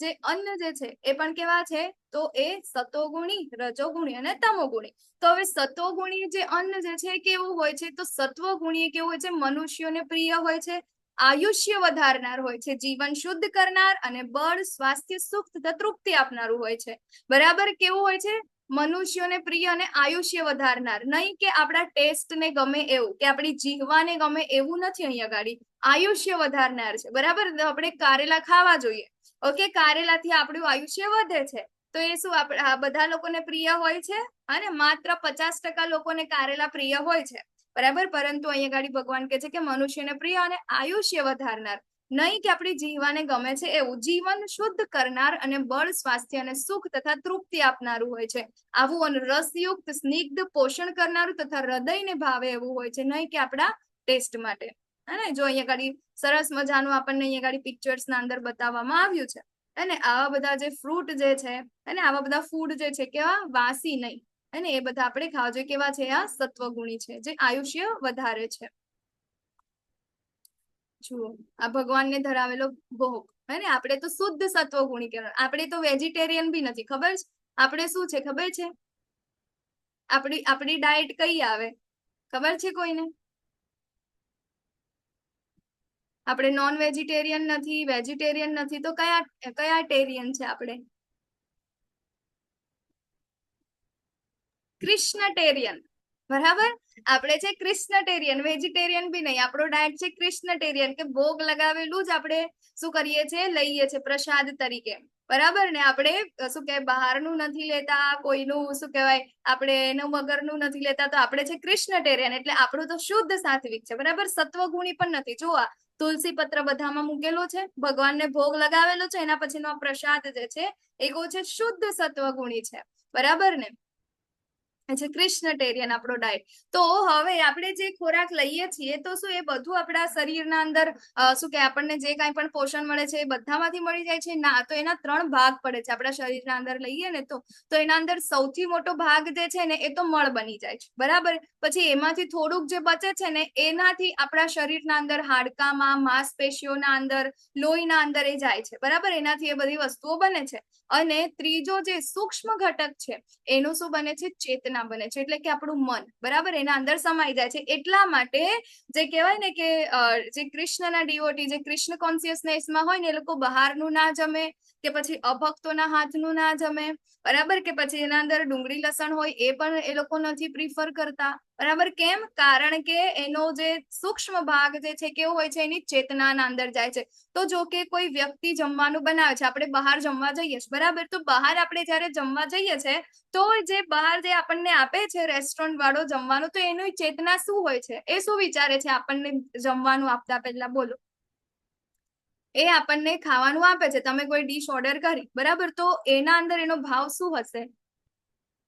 જે અન્ન જે છે એ પણ કેવા છે? તો એ સતોગુણી, રજોગુણી અને તમોગુણી. તો હવે સતોગુણી જે અન્ન જે છે કેવું હોય છે? તો સત્વગુણી કેવું હોય છે? મનુષ્યોને પ્રિય હોય છે, આયુષ્ય વધારનાર હોય છે, જીવન શુદ્ધ કરનાર અને બળ, સ્વાસ્થ્ય, સુખ તથા તૃપ્તિ આપનારું હોય છે, બરાબર? કેવું હોય છે? મનુષ્યોને પ્રિય અને આયુષ્ય વધારનાર, નહીં કે આપણા ટેસ્ટને ગમે એવું, કે આપણી જીહવાને ગમે એવું નથી. અહીંયા ગાડી આયુષ્ય વધારનાર છે, બરાબર? તો આપણે કારેલા ખાવા જોઈએ, ઓકે? કારેલાથી આપણું આયુષ્ય વધે છે, તો એ શું બધા લોકોને પ્રિય હોય છે? અને માત્ર 50% લોકોને કારેલા પ્રિય હોય છે, બરાબર? પરંતુ અહીંયા ગાડી ભગવાન કહે છે કે મનુષ્યને પ્રિય અને આયુષ્ય વધારનાર, નહીં કે આપણી જીહવાને ગમે છે એવું, જીવન શુદ્ધ કરનાર અને બળ, સ્વાસ્થ્ય અને સુખ તથા તૃપ્તિ આપનારું હોય છે, આવું રસયુક્ત, સ્નિગ્ધ, પોષણ કરનારું તથા હૃદયને ભાવે એવું હોય છે, નહીં કે આપણા ટેસ્ટ માટે, હે ને? જો અહીંયા ગાડી સરસ મજાનું આપણને અહીંયા ગાડી પિક્ચર્સ ના અંદર બતાવવામાં આવ્યું છે, અને આવા બધા જે ફ્રૂટ જે છે, અને આવા બધા ફૂડ જે છે કેવા? વાસી નહીં, અને એ બધા આપણે ખાવા જોઈએ. કેવા છે? આ સત્વગુણી છે, જે આયુષ્ય વધારે છે. જુઓ, આ ભગવાનને ધરાવેલો ભોગ, હે ને? આપણે તો શુદ્ધ સત્વગુણી કહેવાય. આપણે તો વેજીટેરિયન બી નથી, ખબર છે? આપણે શું છે ખબર છે? આપણી ડાયટ કઈ આવે ખબર છે કોઈને? આપણે નોન વેજીટેરિયન નથી, વેજીટેરિયન નથી, તો કયા ટેરિયન છે આપણે? કૃષ્ણટેરિયન, બરાબર? આપણે છે કૃષ્ણટેરિયન, વેજીટેરિયન બી નહીં. આપણો ડાયટ છે કૃષ્ણટેરિયન, કે ભોગ લગાવેલું જ આપણે શું કરીએ છીએ? લઈએ છીએ પ્રસાદ તરીકે, બરાબર ને? આપણે શું કહેવાય? બહારનું નથી લેતા, કોઈનું શું કહેવાય? આપણે એનું વગરનું નથી લેતા, તો આપણે છે કૃષ્ણટેરિયન. એટલે આપણું તો શુદ્ધ સાત્વિક છે, બરાબર? સત્વગુણી પણ નથી. જોવા, તુલસી પત્ર બધામાં મૂકેલો છે, ભગવાનને ભોગ લગાવેલો છે, એના પછીનો પ્રસાદ જે છે એ કહું છે શુદ્ધ સત્વગુણી છે, બરાબર ને? છે કૃષ્ણટેરિયન આપણો ડાયટ. તો હવે આપણે જે ખોરાક લઈએ છીએ તો શું એ બધું આપણા શરીરના અંદર શું કે આપણને જે કાંઈ પણ પોષણ મળે છે એ બધામાંથી મળી જાય છે? ના, તો એના 3 ભાગ પડે છે. આપણા શરીરના અંદર લઈએ ને તો એના અંદર સૌથી મોટો ભાગ જે છે ને એ તો મળ બની જાય છે, બરાબર? પછી એમાંથી થોડુંક જે બચે છે ને એનાથી આપણા શરીરના અંદર, હાડકામાં, માંસપેશીઓના અંદર, લોહીના અંદર એ જાય છે, બરાબર? એનાથી એ બધી વસ્તુઓ બને છે. અને ત્રીજો જે સૂક્ષ્મ ઘટક છે એનું શું બને છે? ચેતના ચેતના બને છે, એટલે કે આપણું મન, બરાબર, એના અંદર સમાઈ જાય છે. એટલા માટે જે કહેવાય ને કે જે કૃષ્ણના ડિવોટી, જે કૃષ્ણ કોન્શિયસનેસમાં હોય ને, એ લોકો બહારનું ના જમે, કે પછી અભક્તોના હાથનું ના જમે, બરાબર, કે પછી એના અંદર ડુંગળી લસણ હોય એ પણ એ લોકો નથી પ્રિફર કરતા, બરાબર. કેમ? કારણ કે એનો જે સૂક્ષ્મ ભાગ જે છે કેવો હોય છે, એની ચેતનાના અંદર જાય છે. તો જો કે કોઈ વ્યક્તિ જમવાનું બનાવે છે, આપણે બહાર જમવા જઈએ છીએ, બરાબર, તો બહાર આપણે જયારે જમવા જઈએ છીએ તો જે બહાર જે આપણને આપે છે રેસ્ટોરન્ટ વાળો જમવાનું, તો એની ચેતના શું હોય છે, એ શું વિચારે છે આપણને જમવાનું આપતા પહેલા? બોલો. એ આપણને ખાવાનું આપે છે, તમે કોઈ ડીશ ઓર્ડર કરી, બરાબર, તો એના અંદર એનો ભાવ શું હશે?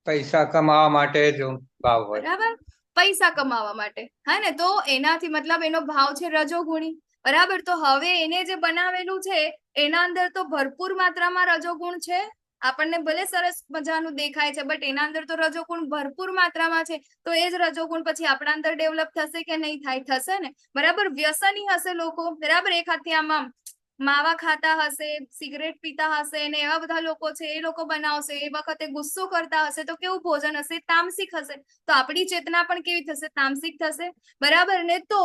પૈસા કમાવા માટે જ ભાવ હોય, બરાબર, પૈસા કમાવા માટે, હા ને. તો એનાથી મતલબ એનો ભાવ છે રજોગુણી, બરાબર. તો હવે એને જે બનાવેલું છે એના અંદર તો ભરપૂર માત્રામાં રજોગુણ છે. આપણને ભલે સરસ મજાનું દેખાય છે, બટ એના અંદર તો રજોગુણ ભરપૂર માત્રામાં છે. તો એ જ રજોગુણ પછી આપણા અંદર ડેવલપ થશે કે નહીં થાય? થશે ને, બરાબર. વ્યસની હશે લોકો, બરાબર, એક હાથે આમાં માવા ખાતા હશે, સિગરેટ પીતા હશે, ને એવા બધા લોકો છે, એ લોકો બનાવશે, એ વખતે ગુસ્સો કરતા હશે, તો કેવું ભોજન હશે? તામસિક હશે. તો આપણી ચેતના પણ કેવી થશે? તામસિક થશે, બરાબર ને. તો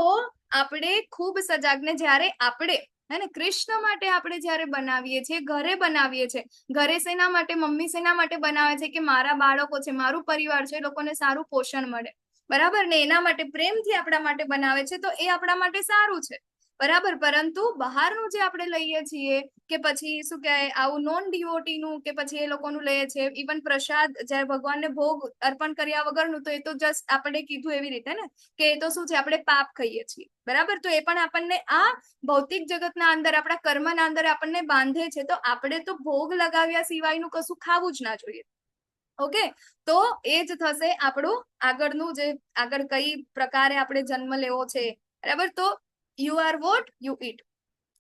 આપણે ખૂબ સજાગ, ને જ્યારે આપણે હે ને કૃષ્ણ માટે આપણે જ્યારે બનાવીએ છીએ, ઘરે બનાવીએ છીએ, ઘરે શેના માટે? મમ્મી શેના માટે બનાવે છે? કે મારા બાળકો છે, મારું પરિવાર છે, એ લોકોને સારું પોષણ મળે, બરાબર ને. એના માટે પ્રેમથી આપણા માટે બનાવે છે, તો એ આપણા માટે સારું છે, બરાબર. પરંતુ બહારનું જે આપણે લઈએ છીએ, કે પછી શું કહેવાય, આવું નોન ડિવોટીનું, કે પછી એ લોકોનું લઈએ છે, ઇવન પ્રસાદ જ્યારે ભગવાનને ભોગ અર્પણ કર્યા વગરનું, તો એ તો જસ્ટ આપણે કીધું એવી રીતે ને કે એ તો શું છે, આપણે પાપ ખાઈએ છીએ, બરાબર. તો એ પણ આપણને આ ભૌતિક જગતના અંદર, આપણા કર્મના અંદર આપણને બાંધે છે. તો આપણે તો ભોગ લગાવ્યા સિવાયનું કશું ખાવું જ ના જોઈએ. ઓકે, તો એ જ થશે આપણું આગળનું, જે આગળ કઈ પ્રકારે આપણે જન્મ લેવો છે, બરાબર. તો યુ આર વોટ યુ ઈટ,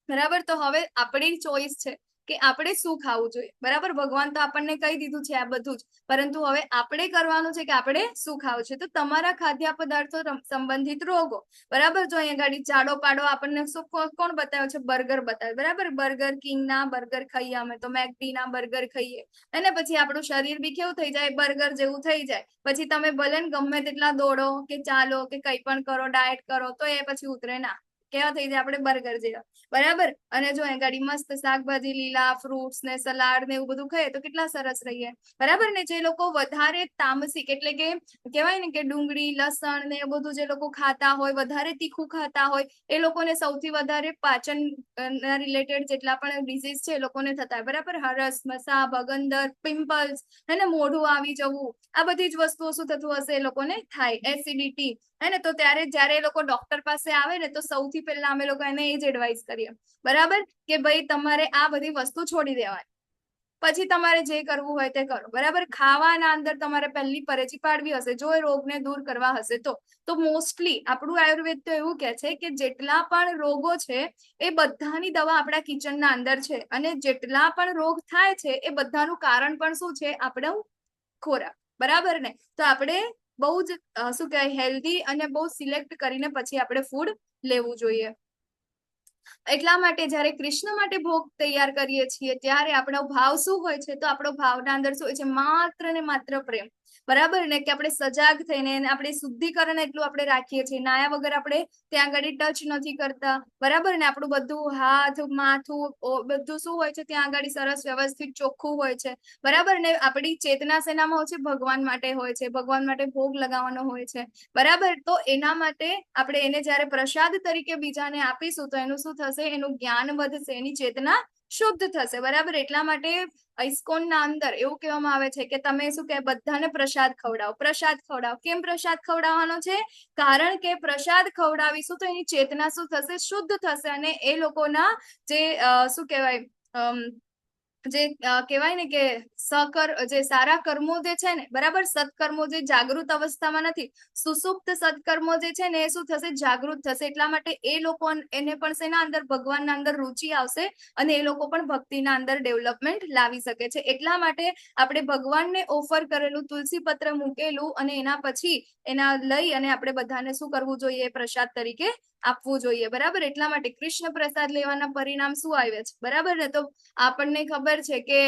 બરાબર. તો હવે આપણી ચોઈસ છે કે આપણે શું ખાવું જોઈએ, બરાબર. ભગવાન તો આપણને કહી દીધું છે આ બધું જ, પરંતુ હવે આપણે કરવાનું છે કે આપણે શું ખાવું છે. તો તમારા ખાદ્ય પદાર્થો સંબંધિત રોગો, બરાબર. જો અહીંયા ગાડી જાડો પાડો આપણને શું કોણ બતાવે છે? બર્ગર બતાવે, બરાબર. બર્ગર કિંગના બર્ગર ખાઈએ અમે તો, મેકડીના બર્ગર ખાઈએ, અને પછી આપણું શરીર બી કેવું થઈ જાય? બર્ગર જેવું થઈ જાય. પછી તમે ભલે ને ગમે તેટલા દોડો કે ચાલો કે કંઈ પણ કરો, ડાયટ કરો, તો એ પછી ઉતરે ના. કેવા થઈ જાય? આપણે બર્ગર જેવા, બરાબર. અને જો એ ગાડી મસ્ત શાકભાજી, લીલા ફ્રૂટ્સ ને સલાડ ને એવું બધું ખાઈએ તો કેટલા સરસ રહીએ, બરાબર ને. જે લોકો વધારે તામસિક, એટલે કે કહેવાય ને કે ડુંગળી લસણ ને એ બધું જે લોકો ખાતા હોય, વધારે તીખું ખાતા હોય, એ લોકોને સૌથી વધારે પાચન ના રિલેટેડ જેટલા પણ ડિઝીઝ છે એ લોકોને થતા હોય, બરાબર. હરસ, મસા, ભગંદર, પિમ્પલ્સ, અને મોઢું આવી જવું, આ બધી જ વસ્તુઓ શું થતું હશે? એ લોકોને થાય. એસિડિટી, હે ને. તો ત્યારે જયારે એ લોકો ડોક્ટર પાસે આવે ને, તો સૌથી પહેલા અમે લોકો એને એ જ એડવાઇસ કરીએ, બરાબર, કે ભાઈ તમારે આ બધી વસ્તુ છોડી દેવાની, પછી તમારે જે કરવું હોય તે કરો, બરાબર. ખાવાના અંદર તમારે પહેલી પરેજી પાડવી હશે, જો એ રોગને દૂર કરવા હશે તો મોસ્ટલી આપણું આયુર્વેદ તો એવું કે છે કે જેટલા પણ રોગો છે એ બધાની દવા આપણા કિચનના અંદર છે, અને જેટલા પણ રોગ થાય છે એ બધાનું કારણ પણ શું છે? આપણું ખોરાક, બરાબર ને. તો આપણે બહુ જ શું કહેવાય, હેલ્ધી અને બહુ સિલેક્ટ કરીને પછી આપણે ફૂડ લેવું જોઈએ. એટલા માટે જ્યારે કૃષ્ણ માટે ભોગ તૈયાર કરીએ છીએ, ત્યારે આપણો ભાવ શું હોય છે? તો આપણો ભાવના અંદર શું હોય છે? માત્ર ને માત્ર પ્રેમ, બરાબર ને. કે આપણે સજાગ થઈને આપણે શુદ્ધિકરણ એટલું આપણે રાખીએ છીએ, નાયા વગર આપણે ત્યાં આગળ ટચ નથી કરતા, બરાબર ને. આપણું બધું હાથ માથું બધું શું હોય છે? ત્યાં આગળ સરસ વ્યવસ્થિત ચોખ્ખું હોય છે, બરાબર ને. આપણી ચેતના શેનામાં હોય છે? ભગવાન માટે હોય છે, ભગવાન માટે ભોગ લગાવવાનો હોય છે, બરાબર. તો એના માટે આપણે એને જ્યારે પ્રસાદ તરીકે બીજાને આપીશું, તો એનું શું થશે? એનું જ્ઞાન વધશે, એની ચેતના શુદ્ધ થશે, બરાબર. એટલા માટે ઇસ્કોનના અંદર એવું કહેવામાં આવે છે કે તમે શું કહે, બધાને પ્રસાદ ખવડાવો, પ્રસાદ ખવડાવો. કેમ પ્રસાદ ખવડાવવાનો છે? કારણ કે પ્રસાદ ખવડાવીશું તો એની ચેતના શું થશે? શુદ્ધ થશે, અને એ લોકોના જે શું કહેવાય, જે કહેવાય ને કે જે સારા કર્મો જે છે ને, બરાબર, સત્કર્મો જે જાગૃત અવસ્થામાં નથી, સુસુપ્ત સત્કર્મો જે છે ને, એ શું થશે? જાગૃત થશે. એટલા માટે એ લોકો એને પણ શેના અંદર? ભગવાનના અંદર રુચિ આવશે, અને એ લોકો પણ ભક્તિના અંદર ડેવલપમેન્ટ લાવી શકે છે. એટલા માટે આપણે ભગવાનને ઓફર કરેલું તુલસી પત્ર મૂકેલું, અને એના પછી એના લઈ અને આપણે બધાને શું કરવું જોઈએ? પ્રસાદ તરીકે આપવું જોઈએ, બરાબર. એટલા માટે કૃષ્ણ પ્રસાદ લેવાના પરિણામ શું આવે છે? બરાબર ને. તો આપણને ખબર છે કે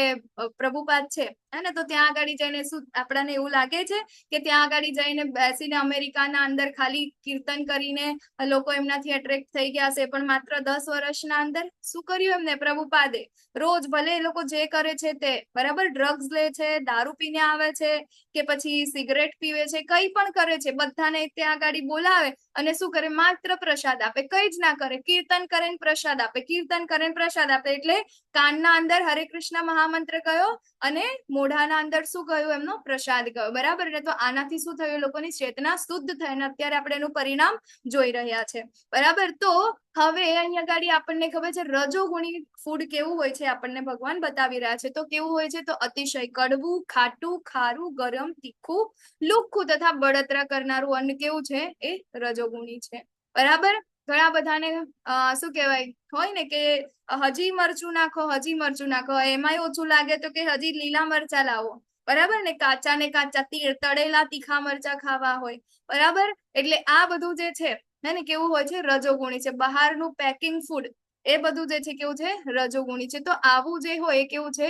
પ્રભુપાદ છે, હે ને. તો ત્યાં આગળ જઈને શું આપણને એવું લાગે છે કે ત્યાં આગળ જઈને બેસીને અમેરિકાના અંદર ખાલી કીર્તન કરીને લોકો એમનાથી એટ્રેક્ટ થઈ ગયા હશે, પણ માત્ર 10 વર્ષના અંદર શું કર્યું એમને પ્રભુપાદે? રોજ ભલે એ લોકો જે કરે છે તે, બરાબર, ડ્રગ્સ લે છે, દારૂ પીને આવે છે કે પછી સિગરેટ પીવે છે, કઈ પણ કરે છે, બધાને ત્યાં આગળ બોલાવે અને શું કરે? માત્ર પ્રસાદ આપે, કઈ જ ના કરે, કીર્તન કરે ને પ્રસાદ આપે, કીર્તન કરે ને પ્રસાદ આપે. એટલે કાનના અંદર હરે કૃષ્ણ મહામંત્ર કયો અને મોઢાના અંદર શું ગયું? એમનો પ્રસાદ ગયો, બરાબર ને. તો આનાથી શું થયું? લોકોની ચેતના શુદ્ધ થઈ અને અત્યારે આપણે એનું પરિણામ જોઈ રહ્યા છે, બરાબર. તો હવે અહીંયા ગાડી આપણને ખબર છે રજોગુણી ફૂડ કેવું હોય છે, આપણને ભગવાન બતાવી રહ્યા છે. તો કેવું હોય છે? તો અતિશય કડવું, ખાટું, ખારું, ગરમ, તીખું, લુખ્ખું તથા બળતરા કરનારું અન્ન કેવું છે? એ રજોગુણી છે, બરાબર. ઘણા બધાને શું કહેવાય હોય ને કે હજી મરચું નાખો, હજી મરચું નાખો, એમાંય ઓછું લાગે તો કે હજી લીલા મરચા લાવો, બરાબર ને. કાચા ને કાચા તળેલા તીખા મરચા ખાવા હોય, બરાબર. એટલે આ બધું જે છે ને કેવું હોય છે? રજોગુણી છે. બહારનું પેકિંગ ફૂડ એ બધું જે છે કેવું છે? રજોગુણી છે. તો આવું જે હોય એ કેવું છે?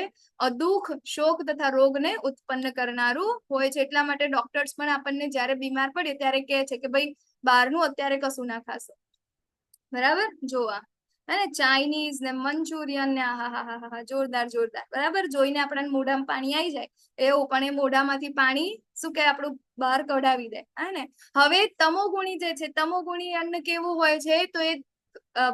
દુઃખ, શોક તથા રોગને ઉત્પન્ન કરનારું હોય છે. એટલા માટે ડોક્ટર્સ પણ આપણને જયારે બીમાર પડે ત્યારે કહે છે કે ભાઈ બહારનું અત્યારે કશું ના ખાશો, બરાબર. જોવા હે ચાઇનીઝ ને મંચુરિયન ને આહાહાહા જોરદાર જોરદાર, બરાબર. જોઈને આપણને મોઢામાં પાણી આવી જાય એવું, પણ એ મોઢામાંથી પાણી શું કે આપણું બહાર કઢાવી દે, હે ને. હવે તમોગુણી જે છે, તમોગુણી અન્ન કેવું હોય છે? તો એ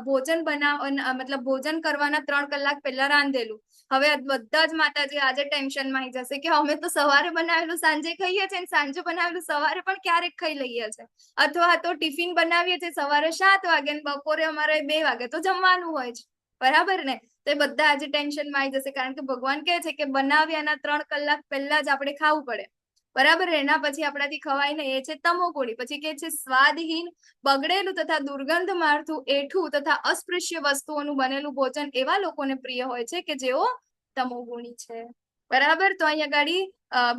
ભોજન મતલબ ભોજન કરવાના 3 કલાક પહેલા રાંધેલું. હવે બધા જ માતાજી આજે ટેન્શનમાં આવી જશે કે અમે તો સવારે બનાવેલું સાંજે ખાઈએ છીએ, સાંજે બનાવેલું સવારે પણ ક્યારેક ખાઈ લઈએ છીએ, અથવા તો ટિફિન બનાવીએ છીએ સવારે 7 વાગે ને બપોરે અમારે 2 વાગે તો જમવાનું હોય છે, બરાબર ને. તો એ બધા આજે ટેન્શનમાં આવી જશે, કારણ કે ભગવાન કહે છે કે બનાવ્યાના 3 કલાક પહેલા જ આપણે ખાવું પડે, બરાબર. એના પછી આપણાથી ખવાય નહીં, એ છે તમોગુણી. પછી કે છે સ્વાદહીન, બગડેલું તથા દુર્ગંધ મારતું, એઠું તથા અસ્પૃશ્ય વસ્તુઓનું બનેલું ભોજન એવા લોકોને પ્રિય હોય છે કે જેઓ તમોગુણી છે, બરાબર. તો અહીંયા ગાડી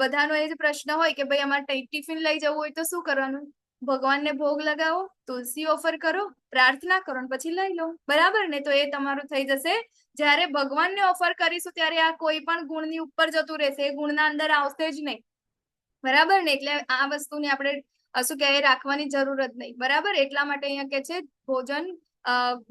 બધાનો એ જ પ્રશ્ન હોય કે ભાઈ અમારે ટિફિન લઈ જવું હોય તો શું કરવાનું? ભગવાનને ભોગ લગાવો, તુલસી ઓફર કરો, પ્રાર્થના કરો, પછી લઈ લો, બરાબર ને. તો એ તમારું થઈ જશે. જયારે ભગવાનને ઓફર કરીશું ત્યારે આ કોઈ પણ ગુણની ઉપર જતું રહેશે, એ ગુણના અંદર આવશે જ નહીં, બરાબર ને. એટલે આ વસ્તુને આપણે શું કહે રાખવાની જરૂર જ નહીં, બરાબર. એટલા માટે અહીંયા કે છે ભોજન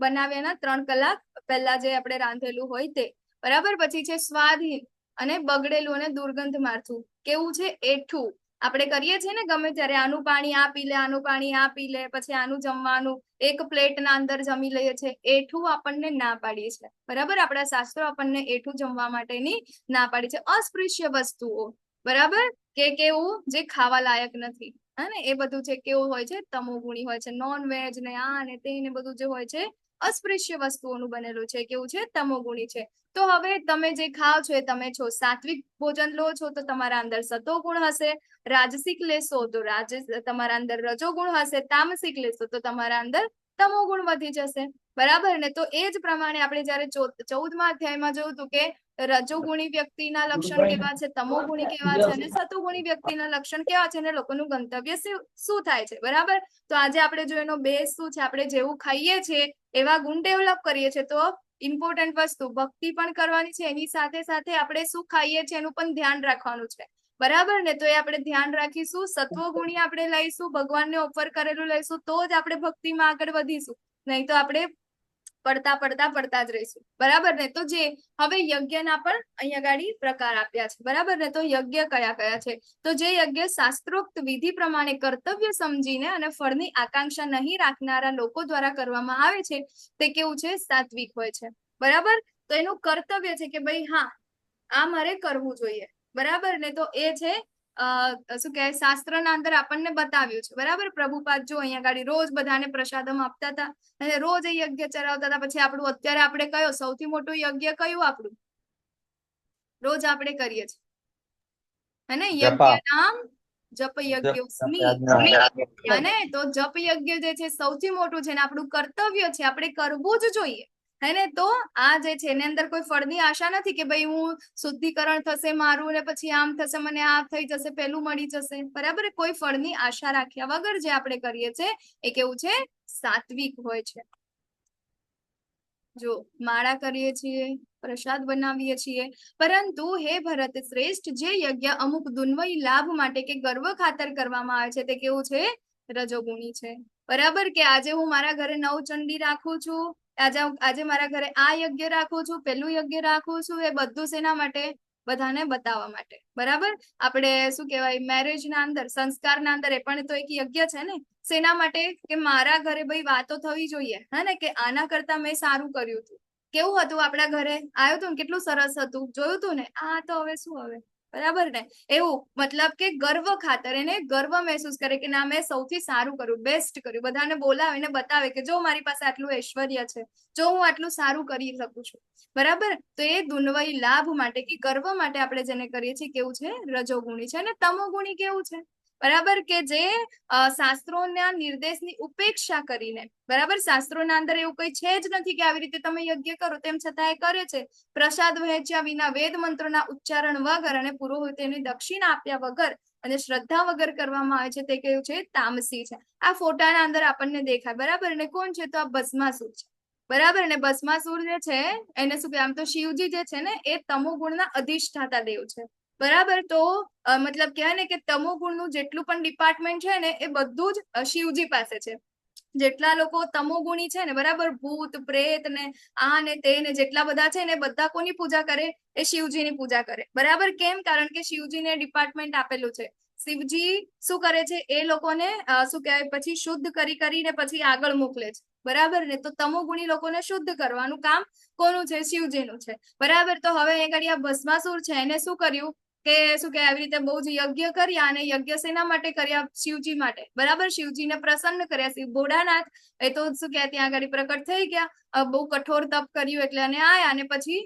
બનાવ્યાના 3 કલાક પહેલા જે આપણે રાંધેલું હોય તે, બરાબર. પછી છે સ્વાદહીન અને બગડેલું અને દુર્ગંધ મારતું, કેવું છે? એઠું. આપણે કરીએ છીએ ને ગમે ત્યારે આનું પાણી આ પી લે, આનું પાણી આ પી લે, પછી આનું જમવાનું એક પ્લેટના અંદર જમી લઈએ છીએ, એઠું આપણને ના પાડીએ છે, બરાબર. આપણા શાસ્ત્રો આપણને એઠું જમવા માટેની ના પાડી છે. અસ્પૃશ્ય વસ્તુઓ, બરાબર, કે કેવું જે ખાવા લાયક નથી, હે ને, એ બધું છે કેવું હોય છે? તમોગુણી હોય છે. નોન વેજ ને આ ને તે ને બધું જે હોય છે અસ્પૃશ્ય વસ્તુઓનું બનેલું છે, કેવું છે? તમોગુણી છે. તો હવે તમે જે ખાઓ છો એ તમે છો સાત્વિક ભોજન લો છો તો તમારા અંદર સતોગુણ હશે, રાજસિક લેશો તો તમારા અંદર રજોગુણ હશે, તામસિક લેશો તો તમારા અંદર તમોગુણ વધી જશે, બરાબર ને. તો એ જ પ્રમાણે આપણે જયારે 14મા અધ્યાયમાં જોયું હતું કે રજોગુણી વ્યક્તિના લક્ષણ કેવા છે, તમોગુણી કેવા છે અને સતોગુણી વ્યક્તિના લક્ષણ કેવા છે અને લોકોનું ગંતવ્ય શું થાય છે, બરાબર. તો આજે આપણે જો એનો બેઝ શું છે, આપણે જેવું ખાઈએ છીએ એવા ગુણ ડેવલપ કરીએ છીએ. તો ઇમ્પોર્ટન્ટ વસ્તુ ભક્તિ પણ કરવાની છે, એની સાથે સાથે આપણે શું ખાઈએ છીએ એનું પણ ધ્યાન રાખવાનું છે, બરાબર ને. તો એ આપણે ધ્યાન રાખીશું, સત્વગુણી આપણે લઈશું, ભગવાનને ઓફર કરેલું લઈશું, તો જ આપણે ભક્તિમાં આગળ વધીશું, નહીં તો આપણે પડતા જ રહીશું, બરાબર ને. તો જે હવે યજ્ઞના પણ અહીંયા ગાડી પ્રકાર આપ્યા છે, બરાબર ને. તો યજ્ઞ કયા કયા છે? તો જે યજ્ઞ શાસ્ત્રોક્ત વિધિ પ્રમાણે કર્તવ્ય સમજીને અને ફળની આકાંક્ષા નહીં રાખનારા લોકો દ્વારા કરવામાં આવે છે તે કેવું છે? સાત્વિક હોય છે, બરાબર. તો એનું કર્તવ્ય છે કે ભાઈ હા આ મારે કરવું જોઈએ, બરાબર ને. તો એ છે શું કહેવાય શાસ્ત્રના અંદર આપણને બતાવ્યું છે, બરાબર. પ્રભુપાદ જો અહીંયા ગાડી રોજ બધાને પ્રસાદમ આપતા હતા અને રોજ એ યજ્ઞ ચલાવતા હતા. પછી આપણું અત્યારે આપણે કયો સૌથી મોટું યજ્ઞ કયું આપણું રોજ આપણે કરીએ છીએ, હે ને? યજ્ઞ નામ જપ યજ્ઞ, અને તો જપ યજ્ઞ જે છે સૌથી મોટું છે ને આપણું કર્તવ્ય છે, આપણે કરવું જ જોઈએ, હે ને. તો આ જે છે એની અંદર કોઈ ફળની આશા નથી કે ભાઈ હું શુદ્ધિકરણ થશે મારું ને પછી આમ થશે, મને આ થઈ જશે, પેલું મળી જશે, બરાબર. કોઈ ફળની આશા રાખ્યા વગર જે આપણે કરીએ છીએ એ કેવું છે? સાત્વિક હોય છે. જો માળા કરીએ છીએ, પ્રસાદ બનાવીએ છીએ, પરંતુ હે ભરત શ્રેષ્ઠ, જે યજ્ઞ અમુક દુન્વયી લાભ માટે કે ગર્વ ખાતર કરવામાં આવે છે તે કેવું છે? રજોગુણી છે. બરાબર કે આજે હું મારા ઘરે નવચંડી રાખું છું, આજે મારા ઘરે આ યજ્ઞ રાખું છું, પેલું યજ્ઞ રાખું છું, એ બધું શેના માટે? બધાને બતાવવા માટે. બરાબર. આપણે શું કહેવાય, મેરેજ ના અંદર, સંસ્કારના અંદર એ પણ તો એક યજ્ઞ છે ને. શેના માટે? કે મારા ઘરે ભાઈ વાતો થવી જોઈએ, હે ને, કે આના કરતા મેં સારું કર્યું હતું. કેવું હતું આપણા ઘરે? આવ્યું હતું ને, કેટલું સરસ હતું, જોયું હતું ને. આ તો હવે શું હવે, બરાબર ને? એવું મતલબ કે ગર્વ ખાતર, એને ગર્વ મહેસૂસ કરે કે ના, મેં સૌથી સારું કર્યું, બેસ્ટ કર્યું, બધાને બોલાવે ને બતાવે કે જો મારી પાસે આટલું ઐશ્વર્ય છે, જો હું આટલું સારું કરી શકું છું. બરાબર. તો એ દુન્વયી લાભ માટે કે ગર્વ માટે આપણે જેને કરીએ છીએ કેવું છે? રજોગુણી છે. અને તમોગુણી કેવું છે? બરાબર કે જે શાસ્ત્રોના નિર્દેશની ઉપેક્ષા કરીને, બરાબર, શાસ્ત્રોના અંદર એવું કઈ છે જ નથી કે આવી રીતે તમે યજ્ઞ કરો, તેમ છતાં એ કરે છે. પ્રસાદ વહેંચ્યા વિના, વેદ મંત્રોના ઉચ્ચારણ વગર અને પુરોહિતોને દક્ષિણા આપ્યા વગર અને શ્રદ્ધા વગર કરવામાં આવે છે તે કેવું છે? તામસી છે. આ ફોટાના અંદર આપણને દેખાય. બરાબર ને? કોણ છે? તો આ ભસ્માસુર છે. બરાબર ને? ભસ્માસુર જે છે એને શું કહેવાય? આમ તો શિવજી જે છે ને એ તમોગુણના અધિષ્ઠાતા દેવ છે. બરાબર. તો મતલબ કહેવાય ને કે તમોગુણનું જેટલું પણ ડિપાર્ટમેન્ટ છે ને એ બધું જ શિવજી પાસે છે. જેટલા લોકો તમોગુણી છે ને, બરાબર, ભૂત પ્રેત ને આ ને તે ને જેટલા બધા છે ને, બધા કોની પૂજા કરે? એ શિવજીની પૂજા કરે. બરાબર. કેમ? કારણ કે શિવજીને ડિપાર્ટમેન્ટ આપેલું છે. શિવજી શું કરે છે? એ લોકોને શું કહેવાય, પછી શુદ્ધ કરીને પછી આગળ મોકલે છે. બરાબર ને? તો તમોગુણી લોકોને શુદ્ધ કરવાનું કામ કોનું છે? શિવજીનું છે. બરાબર. તો હવે અહીંયા આ ભસ્માસુર છે, એને શું કર્યું કે શું કે આવી રીતે બહુ જ યજ્ઞ કર્યા, અને યજ્ઞ શેના માટે કર્યા? શિવજી માટે. બરાબર. શિવજીને પ્રસન્ન કર્યા. શિવ ભોળાનાથ એ તો શું કે ત્યાં આગળ પ્રકટ થઈ ગયા, બહુ કઠોર તપ કર્યું એટલે અને આયા, અને પછી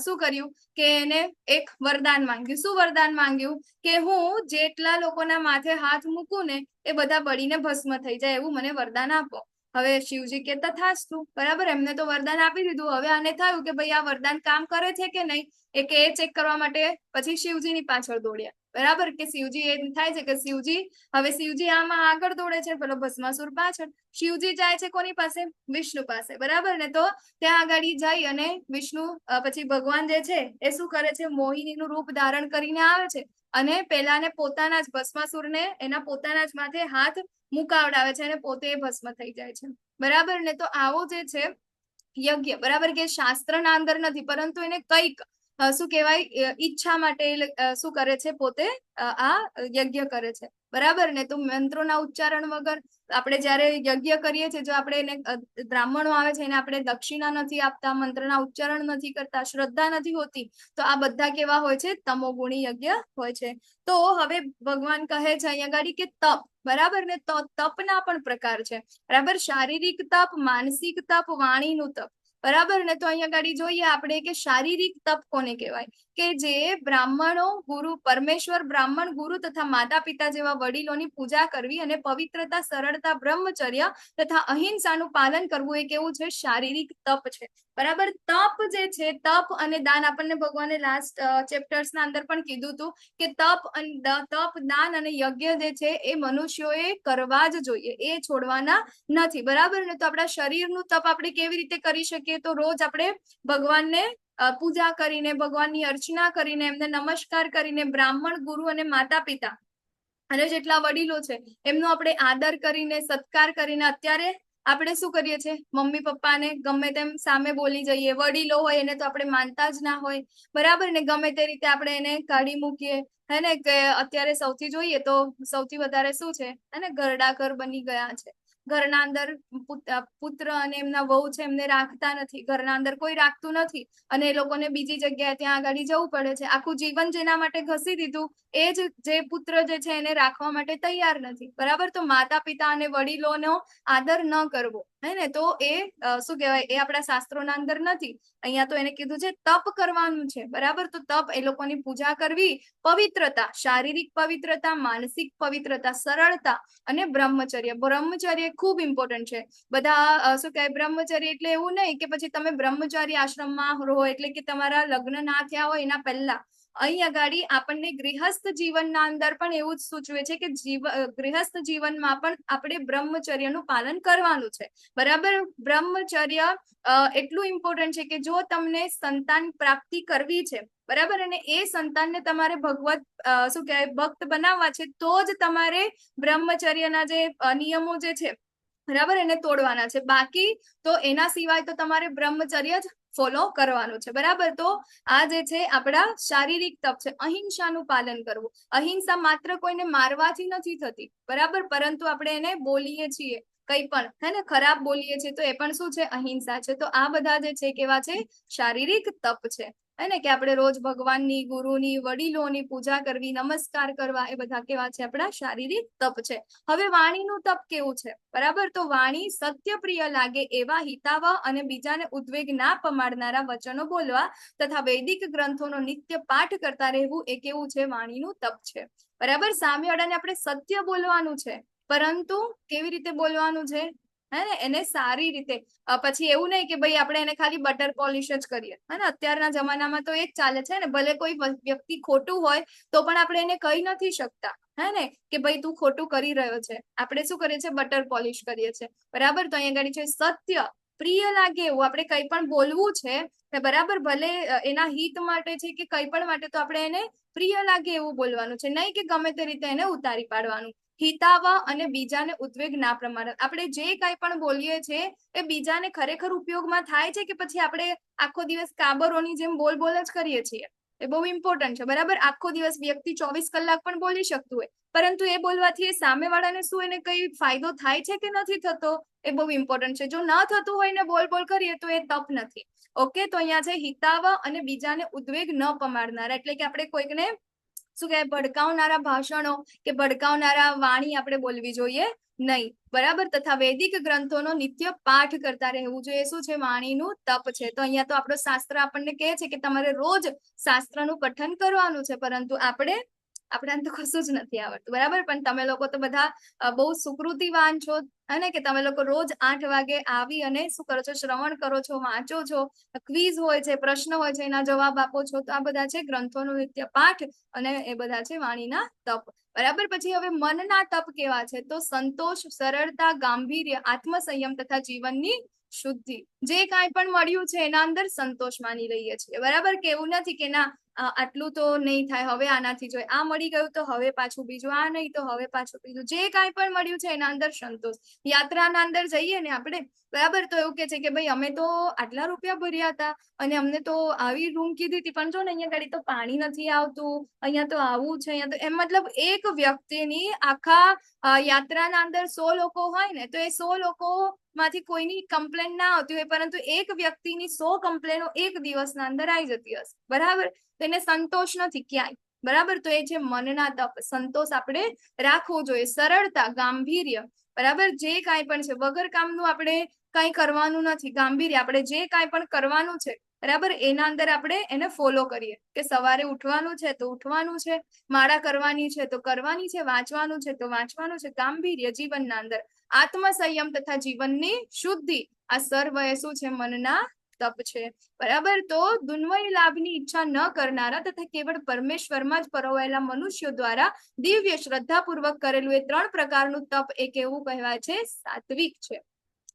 શું કર્યું કે એને એક વરદાન માંગ્યું. શું વરદાન માંગ્યું? કે હું જેટલા લોકોના માથે હાથ મૂકું ને એ બધા બળીને ભસ્મ થઈ જાય એવું મને વરદાન આપો. હવે શિવજી કે તથાસ્તુ. બરાબર. એમને તો વરદાન આપી દીધું. હવે આને થયું કે ભાઈ આ વરદાન કામ કરે છે કે નહીં, એ ચેક કરવા માટે પછી શિવજીની પાછળ દોડ્યા. બરાબર. કે શિવજી એ થાય છે કે શિવજી આમાં આગળ દોડે છે, પેલો ભસ્માસુર પાછળ. શિવજી જાય છે કોની પાસે? વિષ્ણુ પાસે. બરાબર ને? તો ત્યાં આગળ જઈ અને વિષ્ણુ પછી ભગવાન જે છે એ શું કરે છે? મોહિનીનું રૂપ ધારણ કરીને આવે છે અને પેલાને પોતાના જ ભસ્માસુરને એના પોતાના જ માથે હાથ મુકાવડાવે છે અને પોતે ભસ્મ થઈ જાય છે. બરાબર ને? તો આવો જે છે યજ્ઞ, બરાબર, કે શાસ્ત્રના અંદર નથી, પરંતુ એને કઈક શું કહેવાય, ઈચ્છા માટે શું કરે છે? પોતે આ યજ્ઞ કરે છે. બરાબર ને? તો મંત્રોના ઉચ્ચારણ વગર આપણે જયારે યજ્ઞ કરીએ છીએ, જો આપણે એને બ્રાહ્મણો આવે છે એને આપણે દક્ષિણા નથી આપતા, મંત્રના ઉચ્ચારણ નથી કરતા, શ્રદ્ધા નથી હોતી, તો આ બધા કેવા હોય છે? તમોગુણી યજ્ઞ હોય છે. તો હવે ભગવાન કહે છે અહીંયા ગાડી કે તપ. બરાબર ને? તો તપના પણ પ્રકાર છે. બરાબર. શારીરિક તપ, માનસિક તપ, વાણીનું તપ. બરાબર ને? તો અહીંયા ગાડી જોઈએ આપણે કે શારીરિક તપ કોને કહેવાય? કે જે બ્રાહ્મણો, ગુરુ, પરમેશ્વર, બ્રાહ્મણ, ગુરુ તથા માતા પિતા જેવા વડીલોની પૂજા કરવી અને પવિત્રતા, સરળતા, બ્રહ્મચર્ય તથા અહિંસાનું પાલન કરવું એ કેવું છે? શારીરિક તપ છે. બરાબર. તપ જે છે, તપ અને દાન, આપણને ભગવાને લાસ્ટ ચેપ્ટર્સના અંદર પણ કીધું હતું કે તપ, દાન અને યજ્ઞ જે છે એ મનુષ્યોએ કરવા જ જોઈએ, એ છોડવાના નથી. બરાબર ને? તો આપણા શરીરનું તપ આપણે કેવી રીતે કરી શકીએ? તો રોજ આપણે ભગવાનને પૂજા કરીને, ભગવાનની અર્ચના કરીને, એમને નમસ્કાર કરીને, બ્રાહ્મણ, ગુરુ અને માતા પિતા અને જેટલા વડીલો છે એમનો આપણે આદર કરીને, સત્કાર કરીને, અત્યારે આપણે શું કરીએ છીએ? મમ્મી પપ્પાને ગમે તેમ સામે બોલી જઈએ. વડીલો હોય એને તો આપણે માનતા જ ના હોય. બરાબર ને? ગમે તે રીતે આપણે એને કાઢી મૂકીએ, હે ને? કે અત્યારે સૌથી જોઈએ તો સૌથી વધારે શું છે? હે ને? ઘરડા ઘર બની ગયા છે. ઘરના અંદર પુત્ર અને એમના વહુ છે એમને રાખતા નથી, ઘરના અંદર કોઈ રાખતું નથી, અને એ લોકોને બીજી જગ્યાએ ત્યાં આગળ જવું પડે છે. આખું જીવન જેના માટે ઘસી દીધું એ જ જે પુત્ર જે છે એને રાખવા માટે તૈયાર નથી. બરાબર. તો માતા પિતા અને વડીલોનો આદર ન કરવો, હે ને? તો એ શું કહેવાય, એ આપણા શાસ્ત્રોના અંદર નથી. અહીંયા તો એને કીધું છે તપ કરવાનું છે. બરાબર. તો તપ, એ લોકોની પૂજા કરવી, પવિત્રતા, શારીરિક પવિત્રતા, માનસિક પવિત્રતા, સરળતા અને બ્રહ્મચર્ય. બ્રહ્મચર્ય ખૂબ ઇમ્પોર્ટન્ટ છે. બધા શું કહેવાય, બ્રહ્મચર્ય એટલે એવું નહીં કે પછી તમે બ્રહ્મચારી આશ્રમમાં રહો એટલે કે તમારા લગ્ન ના થયા હોય એના પહેલા. અહીં આગળ આપણને ગૃહસ્થ જીવનના અંદર પણ એવું જ સૂચવે છે કે ગૃહસ્થ જીવનમાં પણ આપણે બ્રહ્મચર્યનું પાલન કરવાનું છે. બરાબર, બ્રહ્મચર્ય એટલું ઇમ્પોર્ટન્ટ છે કે જો તમને સંતાન પ્રાપ્તિ કરવી છે, બરાબર, અને એ સંતાનને તમારે ભગવત શું કહેવાય ભક્ત બનાવવા છે, તો જ તમારે બ્રહ્મચર્યના જે નિયમો જે છે, બરાબર, એને તોડવાના છે. બાકી તો એના સિવાય તો તમારે બ્રહ્મચર્ય જ ફોલો કરવાનું છે. બરાબર, તો આ જે છે આપણા શારીરિક તપ છે. અહિંસાનું પાલન કરવું. અહિંસા માત્ર કોઈને મારવાથી નથી થતી, બરાબર, પરંતુ આપણે એને બોલીએ છીએ કઈ પણ, હે ને, ખરાબ બોલીએ છીએ તો એ પણ શું છે, અહિંસા છે. તો આ બધા જે છે કેવા છે, શારીરિક તપ છે, હે ને, કે આપણે રોજ ભગવાનની, ગુરુની, વડીલોની પૂજા કરવી, નમસ્કાર કરવા, એ બધા કેવા છે, આપણા શારીરિક તપ છે. હવે વાણીનું તપ કેવું છે, બરાબર, તો વાણી સત્યપ્રિય લાગે એવા હિતાવહ અને બીજાને ઉદ્વેગ ના પમાડનારા વચનો બોલવા તથા વૈદિક ગ્રંથોનો નિત્ય પાઠ કરતા રહેવું એ કેવું છે, વાણીનું તપ છે. બરાબર, સામેવાળાને આપણે સત્ય બોલવાનું છે, પરંતુ કેવી રીતે બોલવાનું છે, હે ને, એને સારી રીતે. પછી એવું નહીં કે ભાઈ આપણે એને ખાલી બટર પોલિશ જ કરીએ, હે ને, અત્યારના જમાનામાં તો એ જ ચાલે છે ને, ભલે કોઈ વ્યક્તિ ખોટું હોય તો પણ આપણે એને કહી નથી શકતા, હે ને, કે ભાઈ તું ખોટું કરી રહ્યો છે. આપણે શું કરીએ છીએ, બટર પોલિશ કરીએ છીએ. બરાબર, તો અહીંયા આગળ છે સત્ય પ્રિય લાગે એવું આપણે કંઈ પણ બોલવું છે, બરાબર, ભલે એના હિત માટે છે કે કંઈ પણ માટે, તો આપણે એને પ્રિય લાગે એવું બોલવાનું છે, નહીં કે ગમે તે રીતે એને ઉતારી પાડવાનું. હિતાવહ અને બીજાને ઉદ્વેગ ના પ્રમાણે આપણે જે કંઈ પણ બોલીએ છીએ એ બીજાને ખરેખર ઉપયોગમાં થાય છે કે પછી આપણે આખો દિવસ કાબરોની જેમ બોલ જ કરીએ છીએ. એ બહુ ઇમ્પોર્ટન્ટ છે. બરાબર, આખો દિવસ વ્યક્તિ 24 કલાક પણ બોલી શકતું હોય, પરંતુ એ બોલવાથી એ સામેવાળાને શું એને કઈ ફાયદો થાય છે કે નથી થતો, એ બહુ ઇમ્પોર્ટન્ટ છે. જો ન થતું હોય ને બોલ કરીએ તો એ તપ નથી. ઓકે, તો અહીંયા છે હિતાવહ અને બીજાને ઉદ્વેગ ન પમાડનારા, એટલે કે આપણે કોઈકને શું કહેવાય ભડકાવનારા ભાષણો કે ભડકાવનારા વાણી આપણે બોલવી જોઈએ નહીં. બરાબર, તથા વૈદિક ગ્રંથોનો નિત્ય પાઠ કરતા રહેવું જોઈએ. શું છે, વાણીનું તપ છે. તો અહીંયા તો આપણો શાસ્ત્ર આપણને કહે છે કે તમારે રોજ શાસ્ત્રનું પઠન કરવાનું છે, પરંતુ આપણને તો કશું જ નથી આવડતું. બરાબર, પણ તમે લોકો તો બધા બહુ સુકૃતિવાન છો, અને કે તમે લોકો રોજ 8 વાગે આવી અને શું કરો છો, શ્રવણ કરો છો, વાંચો છો, ક્વિઝ હોય છે, પ્રશ્ન હોય છે, એના જવાબ આપો છો. તો આ બધા છે ગ્રંથોનો નિત્ય પાઠ અને એ બધા છે વાણીના તપ. બરાબર, પછી હવે મનના તપ કેવા છે, તો સંતોષ, સરળતા, ગાંભીર્ય, આત્મસંયમ તથા જીવનની શુદ્ધિ. જે કાંઈ પણ મળ્યું છે એના અંદર સંતોષ માની લઈએ છીએ. બરાબર, કે એવું નથી કે ના આટલું તો નહીં થાય, હવે આનાથી જોઈએ, આ મળી ગયું તો હવે પાછું બીજું, આ નહીં તો હવે પાછું બીજું. જે કાંઈ પણ મળ્યું છે એના અંદર સંતોષ. યાત્રાના અંદર જઈએ ને આપણે, બરાબર, તો એવું કે છે કે ભાઈ અમે તો આટલા રૂપિયા ભર્યા હતા અને અમને તો આવી રૂમ કીધી હતી, પણ જો ને અહીંયા ગાડી તો પાણી નથી આવતું, અહીંયા તો આવું છે, અહીંયા તો એમ, મતલબ એક વ્યક્તિની આખા યાત્રાના અંદર 100 લોકો હોય ને, તો એ 100 લોકો માંથી કોઈની કમ્પ્લેન ના આવતી હોય, પરંતુ એક વ્યક્તિની 100 કમ્પ્લેનો એક દિવસના અંદર આવી જતી હશે. બરાબર, તો એને સંતોષ નથી ક્યાંય. બરાબર, તો એ છે મનના તપ. સંતોષ આપણે રાખવો જોઈએ. સરળતા, ગાંભીર્ય, બરાબર, જે કાંઈ પણ છે વગર કામનું આપણે કંઈ કરવાનું નથી. ગાંભીર્ય, આપણે જે કાંઈ પણ કરવાનું છે, બરાબર, એના અંદર આપણે એને ફોલો કરીએ, કે સવારે ઉઠવાનું છે તો ઉઠવાનું છે, માળા કરવાની છે તો કરવાની છે, વાંચવાનું છે તો વાંચવાનું છે. ગાંભીર્ય જીવનના અંદર, આત્મસંયમ તથા જીવનની શુદ્ધિ, આ સર્વ એ શું છે, મનના તપ છે. બરાબર, તો દુન્મય લાભની ઈચ્છા ન કરનારા તથા કેવળ પરમેશ્વરમાં જ પરોવાયેલા મનુષ્યો દ્વારા દિવ્ય શ્રદ્ધાપૂર્વક કરેલું એ 3 પ્રકારનું તપ એ કેવું કહેવાય છે, સાત્વિક છે.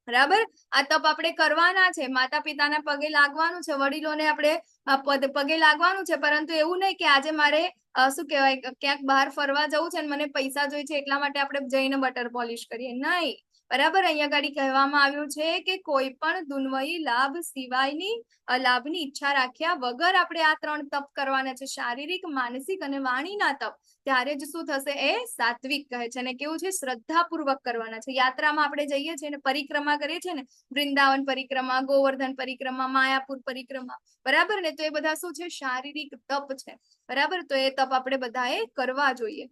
બરાબર, આ તપ આપણે કરવાના છે, માતા પિતાના પગે લાગવાનું છે, વડીલોને આપણે પગે લાગવાનું છે, પરંતુ એવું નહીં કે આજે મારે શું કહેવાય ક્યાંક બહાર ફરવા જવું છે અને મને પૈસા જોઈએ છે એટલા માટે આપણે જઈને બટર પોલિશ કરીએ, નહીં. બરાબર, અહીંયા ગાડી કહેવામાં આવ્યું છે કે કોઈ પણ દુન્મયી લાભ સિવાયની લાભની ઈચ્છા રાખ્યા વગર આપણે આ 3 તપ કરવાના છે, શારીરિક, માનસિક અને વાણીના તપ. ત્યારે જ શું થશે, એ સાત્વિક કહે છે. અને કેવું છે, શ્રદ્ધાપૂર્વક કરવાના છે. યાત્રામાં આપણે જઈએ છીએ ને, પરિક્રમા કરીએ છીએ ને, વૃંદાવન પરિક્રમા, ગોવર્ધન પરિક્રમા, માયાપુર પરિક્રમા, બરાબર ને, તો એ બધા શું છે, શારીરિક તપ છે. બરાબર, તો એ તપ આપણે બધાએ કરવા જોઈએ.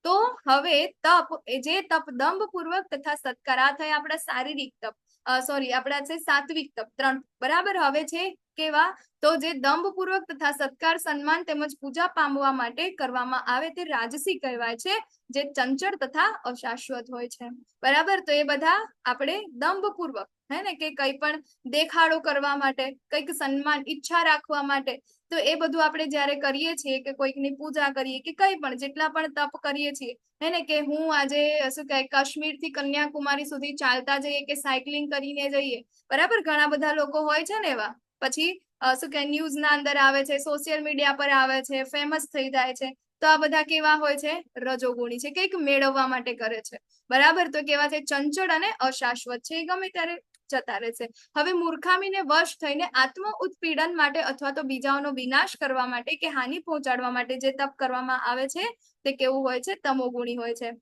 તો હવે તપ, જે તપ દંભપૂર્વક તથા સત્કાર, આ થયા આપણા શારીરિક તપ, આપણા છે સાત્વિક તપ 3. બરાબર, હવે છે કેવા, તો જે દંભપૂર્વક તથા સત્કાર, સન્માન તેમજ પૂજા પામવા માટે કરવામાં આવે તે રાજસી કહેવાય છે, જે ચંચળ તથા અશાશ્વત હોય છે. બરાબર, તો એ બધા આપણે દંભપૂર્વક, હે ને, કે કંઈ પણ દેખાડો કરવા માટે, કંઈક સન્માન ઈચ્છા રાખવા માટે, તો એ બધું આપણે જ્યારે કરીએ છીએ કે કોઈકની પૂજા કરીએ કે કંઈ પણ જેટલા પણ તપ કરીએ છીએ હે ને, કે હું આજે શું કહે કાશ્મીર થી કન્યાકુમારી સુધી ચાલતા જઈએ કે સાયકલિંગ કરીને જઈએ, બરાબર, ઘણા બધા લોકો હોય છે ને એવા, પછી શું કહે ન્યૂઝ ના અંદર આવે છે, સોશિયલ મીડિયા પર આવે છે, ફેમસ થઈ જાય છે, તો આ બધા કેવા હોય છે? રજોગુણી છે, કંઈક મેળવવા માટે કરે છે, બરાબર. તો કેવા છે? ચંચળ અને અશાશ્વત છે, એ ગમે ત્યારે જતા રહેશે. હવે મૂર્ખામીને વશ થઈને આત્મ ઉત્પીડન માટે અથવા તો બીજાઓનો વિનાશ કરવા માટે કે હાનિ પહોંચાડવા માટે જે તપ કરવામાં આવે છે તે કેવું હોય છે? તમોગુણી હોય છે,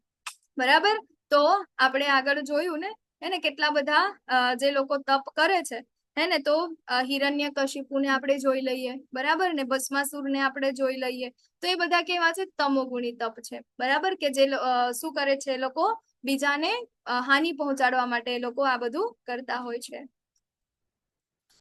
બરાબર. તો આપણે આગળ જોયું ને એને કેટલા બધા જે લોકો તપ કરે છે હે ને, તો હિરણ્યકશિપુને આપણે જોઈ લઈએ, બરાબર ને, ભસ્માસુરને આપણે જોઈ લઈએ, તો એ બધા કેવા છે? તમોગુણી તપ છે, બરાબર, કે જે શું કરે છે? એ લોકો બીજાને હાનિ પહોંચાડવા માટે એ લોકો આ બધું કરતા હોય છે.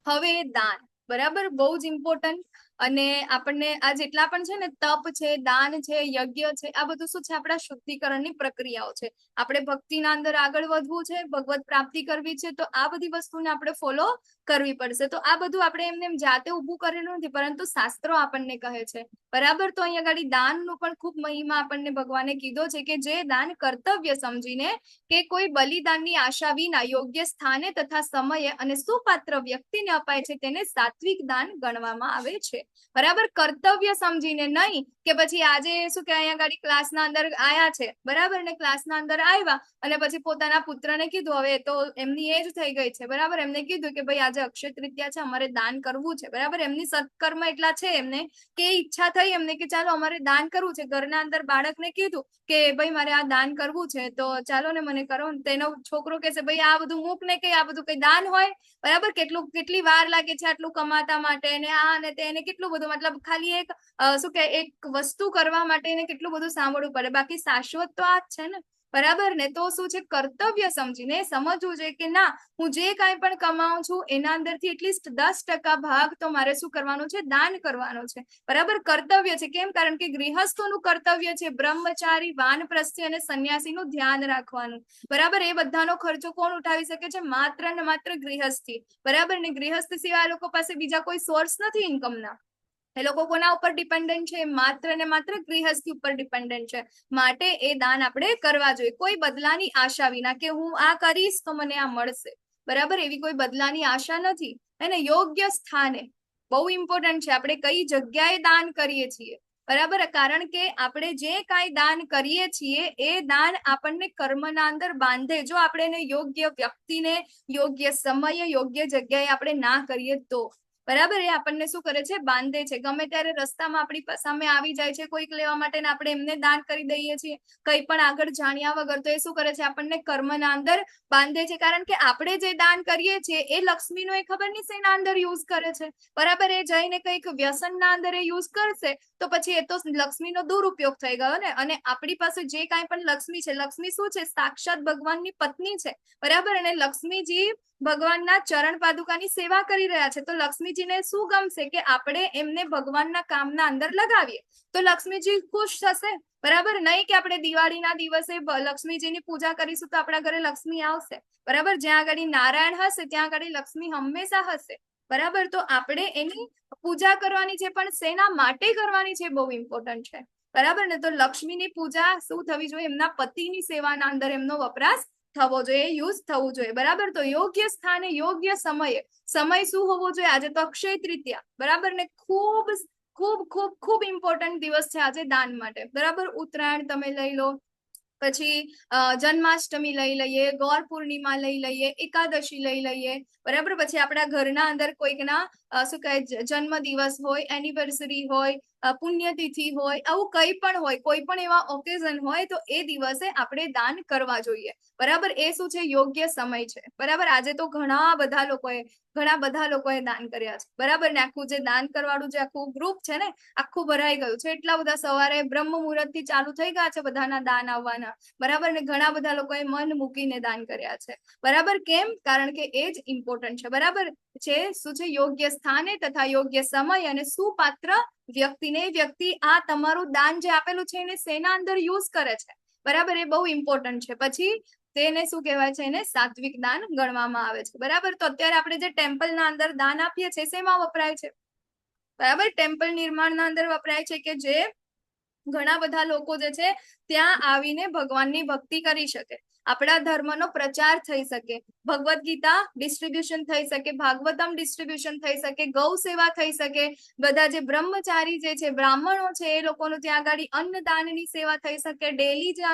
હવે દાન, બરાબર, બહુ જ ઇમ્પોર્ટન્ટ. અને આપણને આ જેટલા પણ છે ને તપ છે, દાન છે, યજ્ઞ છે, આ બધું શું છે? આપણા શુદ્ધિકરણની પ્રક્રિયાઓ છે. આપણે ભક્તિના અંદર આગળ વધવું છે, ભગવત પ્રાપ્તિ કરવી છે, તો આ બધી વસ્તુને આપણે ફોલો કરવી પડશે. તો આ બધું આપણે એમને જાતે ઊભું કરેલું નથી, પરંતુ શાસ્ત્રો આપણને કહે છે, બરાબર. તો અહીંયા આગળ દાનનું પણ ખૂબ મહિમા આપણને ભગવાને કીધો છે કે જે દાન કર્તવ્ય સમજીને કે કોઈ બલિદાનની આશા વિના યોગ્ય સ્થાને તથા સમયે અને સુપાત્ર વ્યક્તિને અપાય છે તેને સાત્વિક દાન ગણવામાં આવે છે, બરાબર. કર્તવ્ય સમજીને, નહીં કે પછી આજે શું કે અહીંયા આગળ ક્લાસના અંદર આયા છે, બરાબર, ને ક્લાસના અંદર આવ્યા અને પછી પોતાના પુત્રને કીધું, હવે તો એમની એજ થઈ ગઈ છે, બરાબર, એમને કીધું કે ભાઈ આજે અક્ષય તૃતીયા છે, અમારે દાન કરવું છે, બરાબર. એમની સત્કર્મ એટલા છે એમને કે ઈચ્છા થઈ એમને કે ચાલો અમારે દાન કરવું છે. ઘરના અંદર બાળકને કીધું કે ભાઈ મારે આ દાન કરવું છે, તો ચાલો ને મને કરો. તેનો છોકરો કહેશે ભાઈ આ બધું મૂક ને, કઈ આ બધું કઈ દાન હોય? બરાબર, કેટલી વાર લાગે છે આટલું કમાતા માટે, ને આ ને તેને કેટલું બધું, મતલબ ખાલી એક શું કે એક વસ્તુ કરવા માટે એને કેટલું બધું સાંભળવું પડે. બાકી શાશ્વત તો આ જ છે ને, બરાબર ને. તો શું છે? કર્તવ્ય સમજીને સમજવું જોઈએ કે ના, હું જે કાંઈ પણ કમાઉં છું એના અંદરથી એટલીસ્ટ 10% ભાગ તો મારે શું કરવાનો છે? દાન કરવાનો છે, બરાબર. કર્તવ્ય છે. કેમ? કારણ કે ગૃહસ્થોનું કર્તવ્ય છે બ્રહ્મચારી, વાનપ્રસ્થી અને સંન્યાસીનું ધ્યાન રાખવાનું, બરાબર. એ બધાનો ખર્ચો કોણ ઉઠાવી શકે છે? માત્ર ને માત્ર ગૃહસ્થી, બરાબર ને. ગૃહસ્થ સિવાય લોકો પાસે બીજા કોઈ સોર્સ નથી ઇન્કમના. એ લોકો કોના ઉપર ડિપેન્ડન્ટ છે? માત્ર ને માત્ર ગૃહસ્થી ઉપર ડિપેન્ડન્ટ છે. માટે એ દાન આપણે કરવા જોઈએ, કોઈ બદલાની આશા વિના કે હું આ કરીશ તો મને આ મળશે, બરાબર. એવી કોઈ બદલાની આશા નથી. એને યોગ્ય સ્થાને, બહુ ઇમ્પોર્ટન્ટ છે, આપણે કઈ જગ્યાએ દાન કરીએ છીએ, બરાબર. કારણ કે આપણે જે કાંઈ દાન કરીએ છીએ એ દાન આપણને કર્મના અંદર બાંધે. જો આપણે એને યોગ્ય વ્યક્તિને યોગ્ય સમયે યોગ્ય જગ્યાએ આપણે ના કરીએ તો, બરાબર, એ આપણને શું કરે છે? બાંધે છે. ગમે ત્યારે રસ્તામાં આપણી સામે આવી જાય છે કોઈક લેવા માટે ને આપણે એમને દાન કરી દઈએ છીએ કંઈ પણ આગળ જાણ્યા વગર, તો એ શું કરે છે? આપણને કર્મના અંદર બાંધે છે. કારણ કે આપણે જે દાન કરીએ છીએ એ લક્ષ્મીનો એ ખબર નહીં શેના અંદર યુઝ કરે છે, બરાબર. એ જઈને કંઈક વ્યસનના અંદર એ યુઝ કરશે તો પછી એ તો લક્ષ્મીનો દુરુપયોગ થઈ ગયો ને. અને આપણી પાસે જે કાંઈ પણ લક્ષ્મી છે, લક્ષ્મી શું છે? સાક્ષાત ભગવાનની પત્ની છે, બરાબર. અને લક્ષ્મીજી ભગવાનના ચરણ પાદુકાની સેવા કરી રહ્યા છે, તો લક્ષ્મીજીને શું ગમશે? કે આપણે એમને ભગવાનના કામના અંદર લગાવીએ તો લક્ષ્મીજી ખુશ થશે, બરાબર. નહીં કે આપણે દિવાળીના દિવસે લક્ષ્મીજીની પૂજા કરીશું તો આપણા ઘરે લક્ષ્મી આવશે, બરાબર. જ્યાં આગળ નારાયણ હશે ત્યાં આગળ લક્ષ્મી હંમેશા હશે, બરાબર. તો આપણે એની પૂજા કરવાની છે, પણ શેના માટે કરવાની છે? બહુ ઇમ્પોર્ટન્ટ છે, બરાબર ને. તો લક્ષ્મીની પૂજા શું થવી જોઈએ? એમના પતિની સેવાના અંદર એમનો વપરાશ થવો જોઈએ, યુઝ થવું જોઈએ, બરાબર. તો યોગ્ય સ્થાને યોગ્ય સમયે, સમય શું હોવો જોઈએ? આજે તો અક્ષય તૃતીયા, બરાબર ને. ખૂબ ખૂબ ખૂબ ખૂબ ઇમ્પોર્ટન્ટ દિવસ છે આજે દાન માટે, બરાબર. ઉત્તરાયણ તમે લઈ લો, પછી જન્માષ્ટમી લઈ લઈએ, ગૌર પૂર્ણિમા લઈ લઈએ, એકાદશી લઈ લઈએ, બરાબર. પછી આપણા ઘરના અંદર કોઈકના શું કહે જન્મ દિવસ હોય, એનિવર્સરી હોય, પુણ્યતિથિ હોય, આવું કંઈ પણ હોય, કોઈ પણ એવા ઓકેઝન હોય તો એ દિવસે આપણે દાન કરવા જોઈએ, બરાબર. એ શું છે? યોગ્ય સમય છે, બરાબર. આજે તો ઘણા બધા લોકોએ દાન કર્યા છે, બરાબર ને. આખું જે દાન કરવાળું જે આખું ગ્રુપ છે ને, આખું ભરાઈ ગયું છે. એટલા બધા સવારે બ્રહ્મ મુહૂર્ત થી ચાલુ થઈ ગયા છે બધાના દાન આવવાના, બરાબર ને. ઘણા બધા લોકોએ મન મૂકીને દાન કર્યા છે, બરાબર. કેમ? કારણ કે એ જ ઇમ્પોર્ટન્ટ છે, બરાબર છે. શું છે? યોગ્ય સ્થાને તથા યોગ્ય સમય અને સુપાત્ર વ્યક્તિને, વ્યક્તિ આ તમારું દાન જે આપેલું છે એને શેના અંદર યુઝ કરે છે, બરાબર. એ બહુ ઇમ્પોર્ટન્ટ છે. પછી તેને શું કહેવાય છે? એને સાત્વિક દાન ગણવામાં આવે છે, બરાબર. તો અત્યારે આપણે જે ટેમ્પલના અંદર દાન આપીએ છીએ શેમાં વપરાય છે? બરાબર. ટેમ્પલ નિર્માણના અંદર વપરાય છે કે જે ઘણા બધા લોકો જે છે ત્યાં આવીને ભગવાનની ભક્તિ કરી શકે, આપણા ધર્મનો પ્રચાર થઈ શકે, ભગવદ્ ગીતા ડિસ્ટ્રીબ્યુશન થઈ શકે, ભાગવતમ ડિસ્ટ્રીબ્યુશન થઈ શકે, ગૌ સેવા થઈ શકે, બધા જે બ્રહ્મચારી જે છે બ્રાહ્મણો છે એ લોકોનું ત્યાં આગળ અન્નદાનની સેવા થઈ શકે, ડેલી જે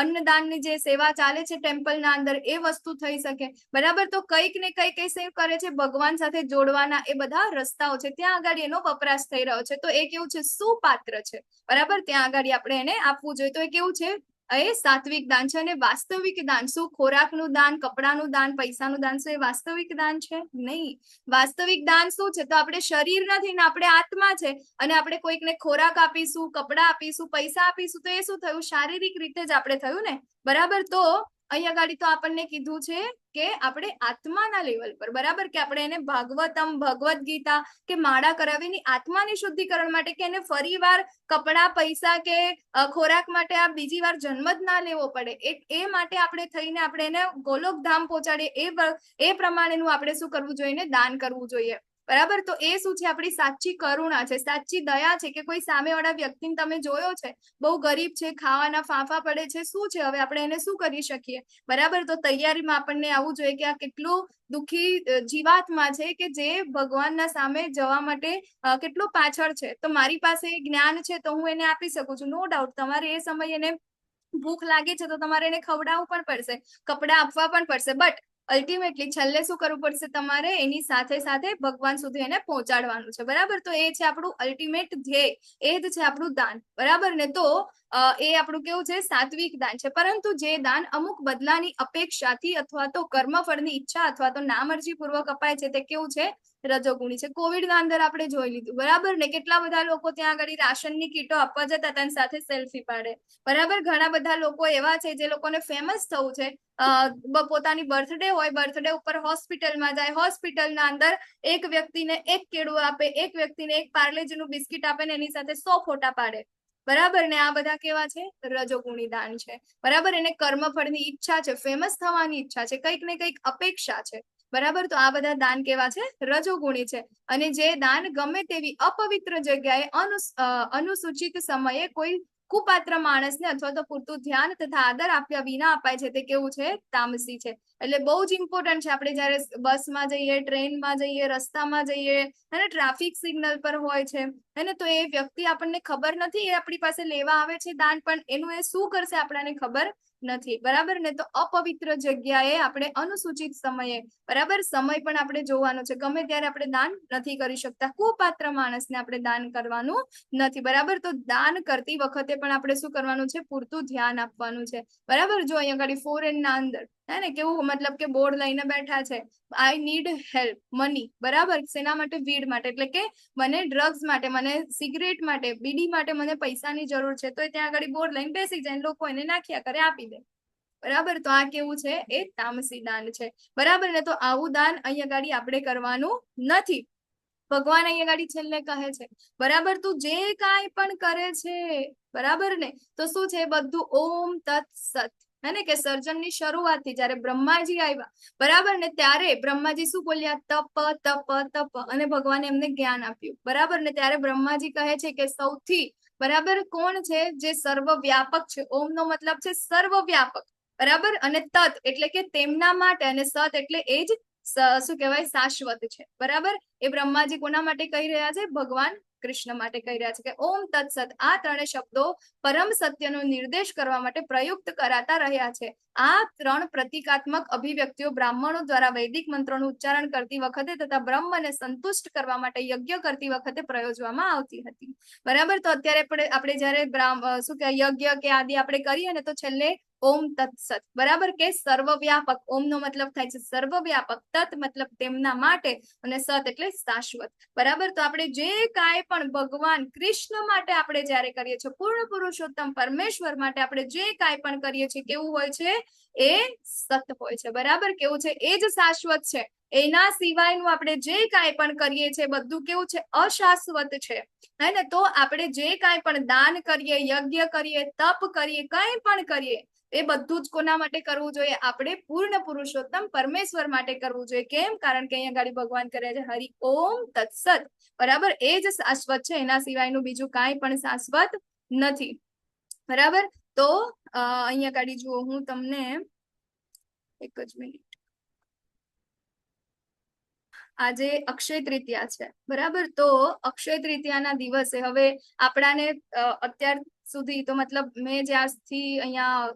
અન્નદાનની જે સેવા ચાલે છે ટેમ્પલના અંદર એ વસ્તુ થઈ શકે, બરાબર. તો કંઈક ને કંઈક એ સેવ કરે છે ભગવાન સાથે જોડવાના, એ બધા રસ્તાઓ છે, ત્યાં આગળ એનો વપરાશ થઈ રહ્યો છે. તો એ કેવું છે, સુપાત્ર છે, બરાબર. ત્યાં આગળ આપણે એને આપવું જોઈએ. તો એ કેવું છે, એ સાત્વિક દાન છે. અને વાસ્તવિક દાન શું? ખોરાકનું દાન, કપડાનું દાન, પૈસાનું દાન, શું એ વાસ્તવિક દાન છે? નહીં. વાસ્તવિક દાન શું છે? તો આપણે શરીર નથી ને આપણે આત્મા છે, અને આપણે કોઈકને ખોરાક આપીશું, કપડા આપીશું, પૈસા આપીશું, તો એ શું થયું? શારીરિક રીતે જ આપણે થયું ને, બરાબર. તો અહીંયા ગાડી તો આપણને કીધું છે કે આપણે આત્માના લેવલ પર, બરાબર, કે આપણે એને ભાગવતમ, ભગવદ્ ગીતા કે માળા કરાવીને આત્માની શુદ્ધિકરણ માટે, કે એને ફરી વાર કપડા, પૈસા કે ખોરાક માટે આ બીજી વાર જન્મ જ ના લેવો પડે, એ માટે આપણે થઈને આપણે એને ગોલોકધામ પહોંચાડીએ, એ પ્રમાણેનું આપણે શું કરવું જોઈએ? ને દાન કરવું જોઈએ, બરાબર. તો એ શું છે? આપણી સાચી કરુણા છે, સાચી દયા છે, કે કોઈ સામેવાળા વ્યક્તિને તમે જોયો છે બહુ ગરીબ છે, ખાવાના ફાંફા પડે છે, શું છે હવે આપણે એને શું કરી શકીએ, બરાબર. તો તૈયારીમાં આપણને આવવું જોઈએ કે આ કેટલું દુઃખી જીવાત્મા છે કે જે ભગવાનના સામે જવા માટે કેટલું પાછળ છે. તો મારી પાસે જ્ઞાન છે તો હું એને આપી શકું છું, નો ડાઉટ. તમારે એ સમયે એને ભૂખ લાગે છે તો તમારે એને ખવડાવવું પણ પડશે, કપડા આપવા પણ પડશે, બટ અલ્ટિમેટલી છેલ્લે શું કરવું પડશે? તમારે એની સાથે સાથે ભગવાન સુધી એને પહોંચાડવાનું છે, બરાબર. તો એ છે આપણું અલ્ટિમેટ ધ્યેય, એ જ છે આપણું દાન, બરાબર ને. તો એ આપણું કેવું છે? સાત્વિક દાન છે. પરંતુ જે દાન અમુક બદલાની અપેક્ષાથી અથવા તો કર્મફળની ઈચ્છા અથવા તો નામરજી પૂર્વક અપાય છે તે કેવું છે? રજોગુણી છે. કોવિડના અંદર આપણે જોઈ લીધું, બરાબર ને. કેટલા બધા લોકો ત્યાં આગળ રાશનની કીટો આપવા જતા હતા અને સાથે સેલ્ફી પાડે, બરાબર. ઘણા બધા લોકો એવા છે જે લોકોને ફેમસ થવું છે, પોતાની બર્થડે હોય, બર્થડે ઉપર હોસ્પિટલમાં જાય, હોસ્પિટલના અંદર એક વ્યક્તિને એક કેળું આપે, એક વ્યક્તિને એક પાર્લેજીનું બિસ્કિટ આપે ને એની સાથે 100 ફોટા પાડે, બરાબર ને. આ બધા કેવા છે? રજોગુણી દાન છે, બરાબર. એને કર્મફળની ઈચ્છા છે, ફેમસ થવાની ઈચ્છા છે, કંઈક ને કંઈક અપેક્ષા છે, બરાબર. તો આ બધા દાન કેવા છે? રજોગુણી છે. અને જે દાન ગમે તેવી અપવિત્ર જગ્યાએ અનુસૂચિત સમયે કોઈ કુપાત્ર માણસને અથવા તો પૂરતું ધ્યાન તથા આદર આપ્યા વિના અપાય છે તે કેવું છે? તામસી છે. એટલે બહુ જ ઇમ્પોર્ટન્ટ છે. આપણે જયારે બસમાં જઈએ, ટ્રેનમાં જઈએ, રસ્તામાં જઈએ અને ટ્રાફિક સિગ્નલ પર હોય છે, અને તો એ વ્યક્તિ આપણને ખબર નથી, એ આપણી પાસે લેવા આવે છે દાન, પણ એનું એ શું કરશે આપણને ખબર નથી, બરાબર ને. તો અપવિત્ર જગ્યાએ આપણે અનુસૂચિત સમયે, બરાબર, સમય પણ આપણે જોવાનો છે. ગમે ત્યારે આપણે દાન નથી કરી શકતા, કુપાત્ર માણસને આપણે દાન કરવાનું નથી, બરાબર. તો દાન કરતી વખતે પણ આપણે શું કરવાનું છે? પૂરતું ધ્યાન આપવાનું છે, બરાબર. જો અહીંયા આગળ ફોરેનના અંદર હે ને કેવું, મતલબ કે બોર્ડ લઈને બેઠા છે, આઈ નીડ હેલ્પ મની, બરાબર. શેના માટે? વીડ માટે, એટલે કે મને ડ્રગ્સ માટે, મને સિગરેટ માટે, બીડી માટે મને પૈસાની જરૂર છે, તો ત્યાં આગળ બોર્ડ લઈને બેસી જાય, લોકો એને નાખ્યા કરે, આપી દે, બરાબર. તો આ કેવું છે? એ તામસી દાન છે, બરાબર ને. તો આવું દાન અહીંયા ગાડી આપણે કરવાનું નથી. ભગવાન અહીંયા ગાડી છેલ્લે કહે છે, બરાબર, તું જે કાંઈ પણ કરે છે, બરાબર ને, તો શું છે? બધું ઓમ તત્ સત, હે ને, કે સર્જનની શરૂઆતથી જયારે બ્રહ્માજી આવ્યા, બરાબર ને, ત્યારે બ્રહ્માજી શું બોલ્યા? તપ તપ તપ, અને ભગવાને એમને જ્ઞાન આપ્યું, બરાબર ને. ત્યારે બ્રહ્માજી કહે છે કે સૌથી, બરાબર, કોણ છે? જે સર્વવ્યાપક છે. ઓમ નો મતલબ છે સર્વવ્યાપક, બરાબર, અને તત એટલે કે તેમના માટે, અને સત એટલે એ જ શું કહેવાય? શાશ્વત છે, બરાબર. એ બ્રહ્માજી કોના માટે કહી રહ્યા છે? ભગવાન કૃષ્ણ માટે કહી રહ્યા છે કે ઓમ તત્સત. આ ત્રણેય શબ્દો પરમ સત્યનો નિર્દેશ કરવા માટે પ્રયુક્ત કરાતા રહ્યા છે. આ ત્રણ પ્રતિકાત્મક અભિવ્યક્તિઓ બ્રાહ્મણો દ્વારા વૈદિક મંત્રોનું ઉચ્ચારણ કરતી વખતે તથા બ્રહ્મને સંતુષ્ટ કરવા માટે યજ્ઞ કરતી વખતે પ્રયોજવામાં આવતી હતી, બરાબર. તો અત્યારે આપણે જયારે શું કે યજ્ઞ કે આદિ આપણે કરીએ ને, તો છેલ્લે ઓમ તત્સત, બરાબર, કે સર્વવ્યાપક. ઓમ નો મતલબ થાય છે સર્વવ્યાપક, તત મતલબ તેમના માટે, અને સત એટલે શાશ્વત, બરાબર. તો આપણે જે કાંઈ પણ ભગવાન કૃષ્ણ માટે આપણે જયારે કરીએ છીએ, પૂર્ણ પુરુષોત્તમ પરમેશ્વર માટે આપણે જે કાંઈ પણ કરીએ છીએ, કેવું હોય છે? એ સત હોય છે, બરાબર. કેવું છે? એ જ શાશ્વત છે. એના સિવાયનું આપણે જે કાંઈ પણ કરીએ છીએ બધું કેવું છે? અશાશ્વત છે, હે ને. તો આપણે જે કાંઈ પણ દાન કરીએ, યજ્ઞ કરીએ, તપ કરીએ, કંઈ પણ કરીએ, એ બધું જ કોના માટે કરવું જોઈએ? આપણે પૂર્ણ પુરુષોત્તમ પરમેશ્વર માટે કરવું જોઈએ. કેમ? કારણ કે અહીંયા ગાડી ભગવાન કરે છે હરિ ઓમ તત્સત, બરાબર? એ જ શાશ્વત છે, એના સિવાયનું બીજું કાંઈ પણ શાશ્વત નથી, બરાબર? તો અહીંયા ગાડી જુઓ, હું તમને એક જ મિનિટ, આજે અક્ષય તૃતીયા છે, બરાબર? તો અક્ષય તૃતીયાના દિવસે હવે આપણાને અત્યાર સુધી તો મતલબ મેં જ્યારથી અહીંયા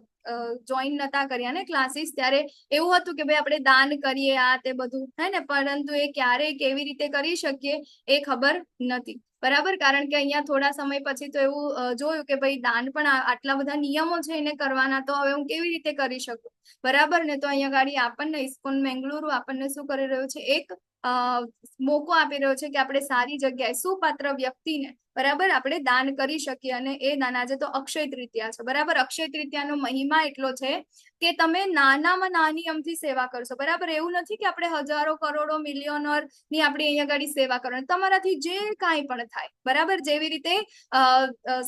જોઈન નતા કર્યા ને ક્લાસીસ, ત્યારે એવું હતું કે ભાઈ આપણે દાન કરીએ આ તે બધું, હે ને? પરંતુ એ ક્યારે કેવી રીતે કરી શકીએ એ ખબર નથી, બરાબર? કારણ કે અહીંયા થોડા સમય પછી તો એવું જોયું કે ભાઈ દાન પણ આટલા બધા નિયમો છે એને કરવાના, તો હવે હું કેવી રીતે કરી શકું, બરાબર ને? તો અહીંયા ગાડી આપણને ઇસ્કોન મેંગલુરુ આપણને શું કરી રહ્યું છે? એક મોકો આપી રહ્યો છે કે આપણે સારી જગ્યાએ સુપાત્ર વ્યક્તિને, બરાબર, આપણે દાન કરી શકીએ. અને એ દાન આજે તો અક્ષય તૃતીયા છે, બરાબર? અક્ષય તૃતીયાનો મહિમા એટલો છે કે તમે નાનામાં નાની અમથી સેવા કરશો, બરાબર? એવું નથી કે આપણે હજારો કરોડો મિલિયનર ની આપણી અહીંયા ગાડી સેવા કરવાની, તમારાથી જે કાંઈ પણ થાય, બરાબર? જેવી રીતે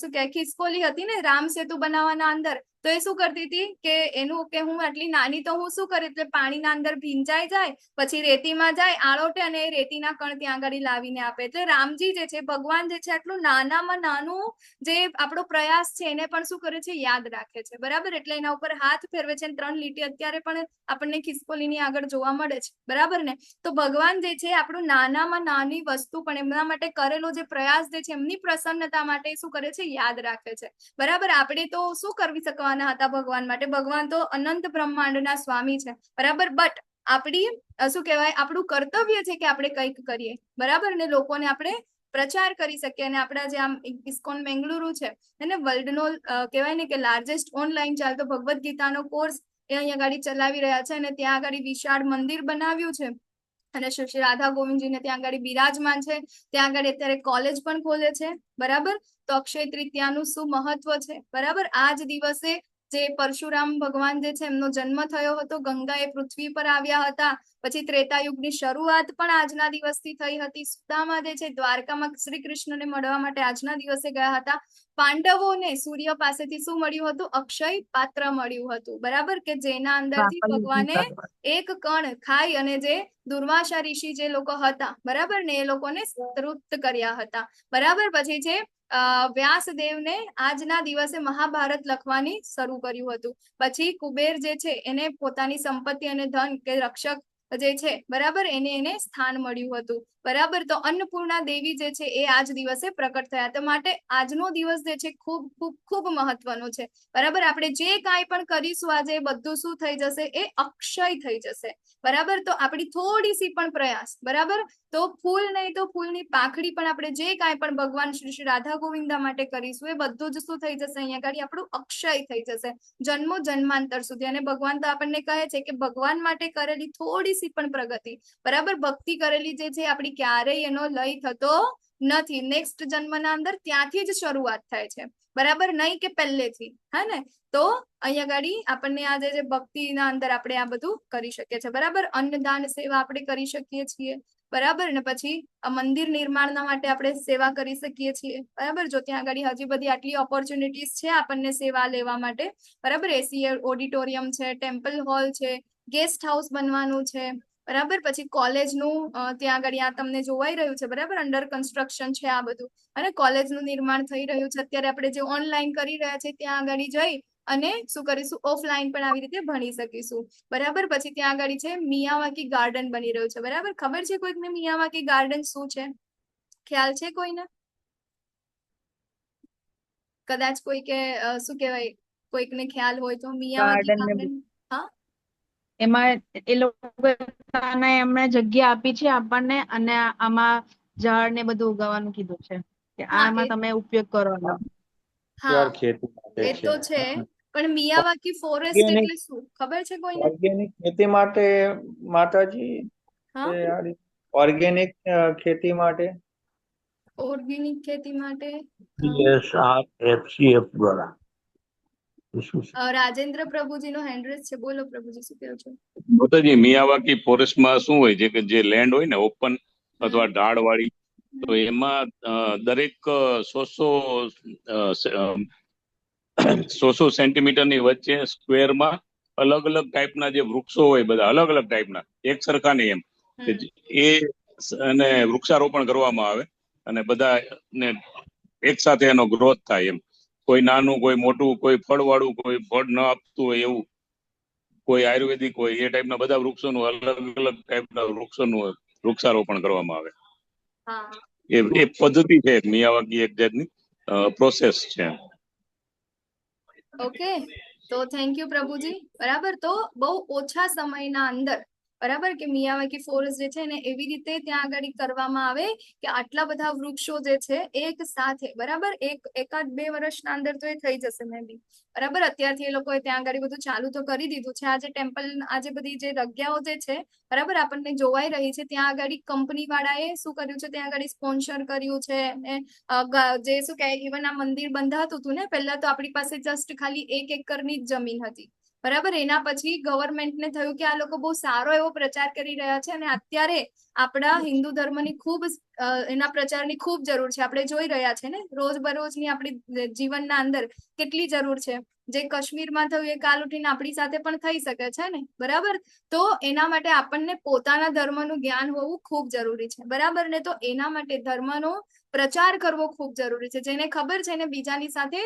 શું કહે, ખિસકોલી હતી ને રામ સેતુ બનાવવાના અંદર, તો એ શું કરતી હતી કે એનું કે હું આટલી નાની તો હું શું કરી, એટલે પાણીના અંદર ભીંજાઈ જાય, પછી રેતીમાં જાય આળોટે, અને એ રેતીના કણ ત્યાં આગળ લાવીને આપે. એટલે રામજી જે છે, ભગવાન જે છે, આટલું નાનામાં નાનું જે આપણો પ્રયાસ છે એને પણ શું કરે છે? યાદ રાખે છે, બરાબર? એટલે એના ઉપર હાથ ફેરવે છે. 3 લીટી અત્યારે પણ આપણને ખિસકોલીની આગળ જોવા મળે છે, બરાબર ને? તો ભગવાન જે છે આપણું નાનામાં નાની વસ્તુ પણ એમના માટે કરેલો જે પ્રયાસ જે છે, એમની પ્રસન્નતા માટે શું કરે છે? યાદ રાખે છે, બરાબર? આપણે તો શું કરી શકવાના હતા ભગવાન માટે? ભગવાન તો અનંત બ્રહ્માંડના સ્વામી છે, બરાબર? બટ આપણી શું કહેવાય, આપણું કર્તવ્ય છે કે આપણે કંઈક કરીએ, બરાબર ને? લોકોને આપણે પ્રચાર કરી શકીએ. અને આપણા જે આમ ઇસ્કોન મેંગલુરુ છે એને વર્લ્ડનો કહેવાય ને કે લાર્જેસ્ટ ઓનલાઈન ચાલતો ભગવદ્ ગીતાનો કોર્સ એ અહીંયા ગાડી ચલાવી રહ્યા છે, અને ત્યાં આગળ વિશાળ મંદિર બનાવ્યું છે, અને શ્રી રાધા ગોવિંદજીને ત્યાં આગળ બિરાજમાન છે. ત્યાં આગળ અત્યારે કોલેજ પણ ખોલે છે, બરાબર? તો અક્ષય તૃતીયાનું શું મહત્વ છે, બરાબર? આ જ દિવસે જે પરશુરામ ભગવાન જે છે એમનો જન્મ થયો હતો, ગંગા એ પૃથ્વી પર આવ્યા હતા, પછી ત્રેતાયુગની શરૂઆત પણ આજના દિવસથી થઈ હતી. સુદામા જે છે દ્વારકામાં શ્રી કૃષ્ણને મળવા માટે આજના દિવસે ગયા હતા. પાંડવોને સૂર્ય પાસેથી શું મળ્યું હતું? અક્ષય પાત્ર મળ્યું હતું, બરાબર? કે જેના અંદરથી ભગવાને એક કણ ખાઈ અને જે દુર્વાસા ઋષિ જે લોકો હતા, બરાબર ને, એ લોકોને તૃપ્ત કર્યા હતા, બરાબર? પછી છે વ્યાસદેવને આજના દિવસે મહાભારત લખવાની શરૂ કર્યું હતું. પછી કુબેર જે છે એને પોતાની સંપત્તિ અને ધન કે રક્ષક જે છે, બરાબર, એને સ્થાન મળ્યું હતું, બરાબર? તો અન્નપૂર્ણા દેવી જે છે એ આજ દિવસે પ્રકટ થયા. તો માટે આજનો દિવસ જે છે ખૂબ ખૂબ ખૂબ મહત્વનો છે, બરાબર? આપણે જે કાંઈ પણ કરીશું આજે, બધું શું થઈ જશે? એ અક્ષય થઈ જશે, બરાબર? તો આપણી થોડી સી પણ પ્રયાસ, બરાબર, તો ફૂલ નહીં તો ફૂલની પાંખડી પણ આપણે જે કાંઈ પણ ભગવાન શ્રી રાધા ગોવિંદા માટે કરીશું, એ બધું જ શું થઈ જશે? અહીંયા આગળ આપણું અક્ષય થઈ જશે જન્મો જન્માંતર સુધી. અને ભગવાન તો આપણને કહે છે કે ભગવાન માટે કરેલી થોડી સી પણ પ્રગતિ, બરાબર, ભક્તિ કરેલી જે છે આપણી, ક્યારેય એનો લય થતો નથી. નેક્સ્ટ જન્મના અંદર ત્યાંથી જ શરૂઆત થાય છે, બરાબર? નહીં કે પહેલેથી, હા ને? તો અહીંયા ગાડી આપણને આજે જે ભક્તિના અંદર આપણે આ બધું કરી શકીએ છીએ, બરાબર? અન્નદાન સેવા આપણે કરી શકીએ છીએ, બરાબર ને? પછી મંદિર નિર્માણના માટે આપણે સેવા કરી શકીએ છીએ, બરાબર? જો ત્યાં આગળ હજી બધી આટલી ઓપોર્ચ્યુનિટીઝ છે આપણને સેવા લેવા માટે, બરાબર? એસી ઓડિટોરિયમ છે, ટેમ્પલ હોલ છે, ગેસ્ટ હાઉસ બનવાનું છે, બરાબર? પછી કોલેજનું ત્યાં આગળ આ તમને જોવાઈ રહ્યું છે, બરાબર? અંડર કન્સ્ટ્રક્શન છે આ બધું, અને કોલેજનું નિર્માણ થઈ રહ્યું છે. અત્યારે આપણે જે ઓનલાઈન કરી રહ્યા છે ત્યાં આગળ જઈ અને શું કરીશું? ઓફલાઈન પણ આવી રીતે ભણી શકીશું, બરાબર? પછી ત્યાં આગળ છે મિયાવાકી ગાર્ડન બની રહ્યું છે, બરાબર? ખબર છે કોઈકને મિયાવાકી ગાર્ડન શું છે? ખ્યાલ છે કોઈને? કદાચ કોઈ કે શું કહેવાય, કોઈકને ખ્યાલ હોય તો મિયાવાકી ગાર્ડન. હા, એમાં એ લોકો એમણે જગ્યા આપી છે આપણને, અને આમાં ઝાડ ને બધું ઉગાવવાનું કીધું છે કે આમાં તમે ઉપયોગ કરવાનો. હા, ખેતી માટે એ તો છે, પણ મિયાવાકી ફોરેસ્ટ એટલે શું ખબર છે કોઈને? ઓર્ગેનિક ખેતી માટે માતાજી, હા, ઓર્ગેનિક ખેતી માટે, ઓર્ગેનિક ખેતી માટે FCF દ્વારા રાજેન્દ્ર પ્રભુજીનો હેન્ડરેસ છે, બોલો પ્રભુજી શું કહો છો? માતાજી, મિયાવાકી ફોરેસ્ટમાં શું હોય છે કે જે લેન્ડ હોય ને ઓપન અથવા ઢાળ વાળી, તો એમાં દરેક 100 100 સેન્ટીમીટરની વચ્ચે સ્ક્વેરમાં અલગ અલગ ટાઈપના જે વૃક્ષો હોય, બધા અલગ અલગ ટાઈપના, એક સરખા નહીં એમ, કે એ અને વૃક્ષારોપણ કરવામાં આવે અને બધાને એક સાથે એનો ગ્રોથ થાય એમ. કોઈ નાનું, કોઈ મોટું, કોઈ ફળવાળું, કોઈ ફળ ન આપતું હોય એવું, કોઈ આયુર્વેદિક હોય, એ ટાઈપના બધા વૃક્ષોનું અલગ અલગ ટાઈપના વૃક્ષોનું વૃક્ષારોપણ કરવામાં આવે. હા એ પદ્ધતિ છે મિયાવાકી, એક જાતની પ્રોસેસ છે. ઓકે, તો થેન્ક યુ પ્રભુજી. બરાબર, તો બહુ ઓછા સમયના અંદર, બરાબર, કે મિયાવાકી ફોરેસ્ટ જે છે ને એવી રીતે ત્યાં આગળ કરવામાં આવે કે આટલા બધા વૃક્ષો જે છે એક સાથે, બરાબર, એકાદ 2 વર્ષના અંદર તો એ થઈ જશે મે બી, બરાબર. અત્યારથી એ લોકોએ ત્યાં આગળ બધું ચાલુ તો કરી દીધું છે. આજે ટેમ્પલ, આજે બધી જે જગ્યાઓ જે છે, બરાબર, આપણને જોવાઈ રહી છે, ત્યાં આગળ કંપની વાળાએ શું કર્યું છે, ત્યાં આગળ સ્પોન્સર કર્યું છે. અને જે શું કહે, ઇવન આ મંદિર બંધાતું હતું ને, પહેલા તો આપણી પાસે જસ્ટ ખાલી 1 એકરની જ જમીન હતી, બરાબર. એના પછી ગવર્મેન્ટને થયું કે આ લોકો બહુ સારો એવો પ્રચાર કરી રહ્યા છે અને અત્યારે આપણા હિન્દુ ધર્મની ખૂબ એના પ્રચારની ખૂબ જરૂર છે. આપણે જોઈ રહ્યા છે ને રોજબરોજની આપણી જીવનના અંદર કેટલી જરૂર છે. જે કાશ્મીરમાં થયું એ કાલ ઉઠીને આપણી સાથે પણ થઈ શકે છે ને, બરાબર. તો એના માટે આપણને પોતાના ધર્મનું જ્ઞાન હોવું ખૂબ જરૂરી છે, બરાબર ને. તો એના માટે ધર્મનો પ્રચાર કરવો ખૂબ જરૂરી છે. જેને ખબર છે ને બીજાની સાથે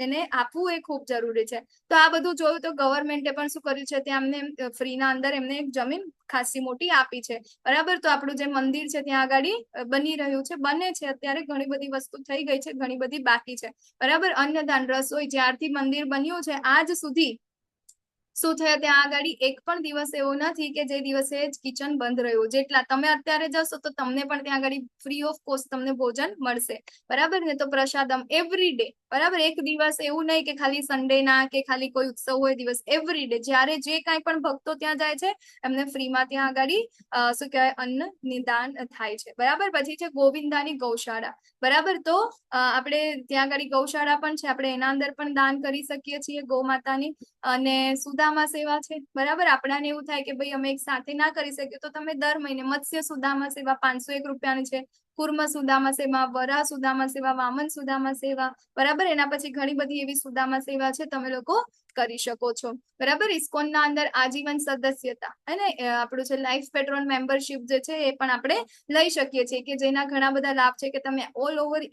એને આપવું એ ખૂબ જરૂરી છે. તો આ બધું જોયું તો ગવર્મેન્ટે પણ શું કર્યું છે, ત્યાં અમને ફ્રીના અંદર એમને એક જમીન ખાસી મોટી આપી છે, બરાબર. તો આપણું જે મંદિર છે ત્યાં આગળ બની રહ્યું છે, બને છે અત્યારે, ઘણી બધી વસ્તુ થઈ ગઈ છે, ઘણી બધી બાકી છે, બરાબર. અન્નદાન, રસોઈ, જ્યારથી મંદિર બન્યું છે આજ સુધી શું થયા, ત્યાં આગળ એક પણ દિવસ એવો નથી કે જે દિવસે કિચન બંધ રહ્યું. જેટલા તમે અત્યારે જશો તો તમને પણ ત્યાં આગળ ફ્રી ઓફ કોસ્ટ તમને ભોજન મળશે, બરાબર ને. તો પ્રસાદમ એવરી ડે, બરાબર. એક દિવસ એવું નહીં કે ખાલી સન્ડે ના કે ખાલી કોઈ ઉત્સવ હોય દિવસ, એવરી ડે જ્યારે જે કાંઈ પણ ભક્તો ત્યાં જાય છે એમને ફ્રીમાં ત્યાં આગળ શું કહેવાય, અન્ન નિદાન થાય છે, બરાબર. પછી છે ગોવિંદાની ગૌશાળા, બરાબર. તો આપણે ત્યાં આગળ ગૌશાળા પણ છે, આપણે એના અંદર પણ દાન કરી શકીએ છીએ ગૌ માતાની. અને સુદામા સેવા છે, બરાબર. આપણાને એવું થાય કે ભાઈ અમે એક સાથે ના કરી શકીએ, તો તમે દર મહિને મત્સ્ય સુદામા સેવા 501 રૂપિયાની છે, કુર્મ સુદામા સેવા, વરા સુદામા સેવા, વામન સુદામા સેવા, બરાબર. એના પછી ઘણી બધી એવી સુદામા સેવા છે, તમે લોકો કરી શકો છો, બરાબર. ઇસ્કોનના અંદર આજીવન સદસ્યતા હે ને, આપણું છે લાઈફ પેટ્રોન મેમ્બરશિપ જે છે એ પણ આપણે લઈ શકીએ છીએ, કે જેના ઘણા બધા લાભ છે, કે તમે ઓલ ઓવર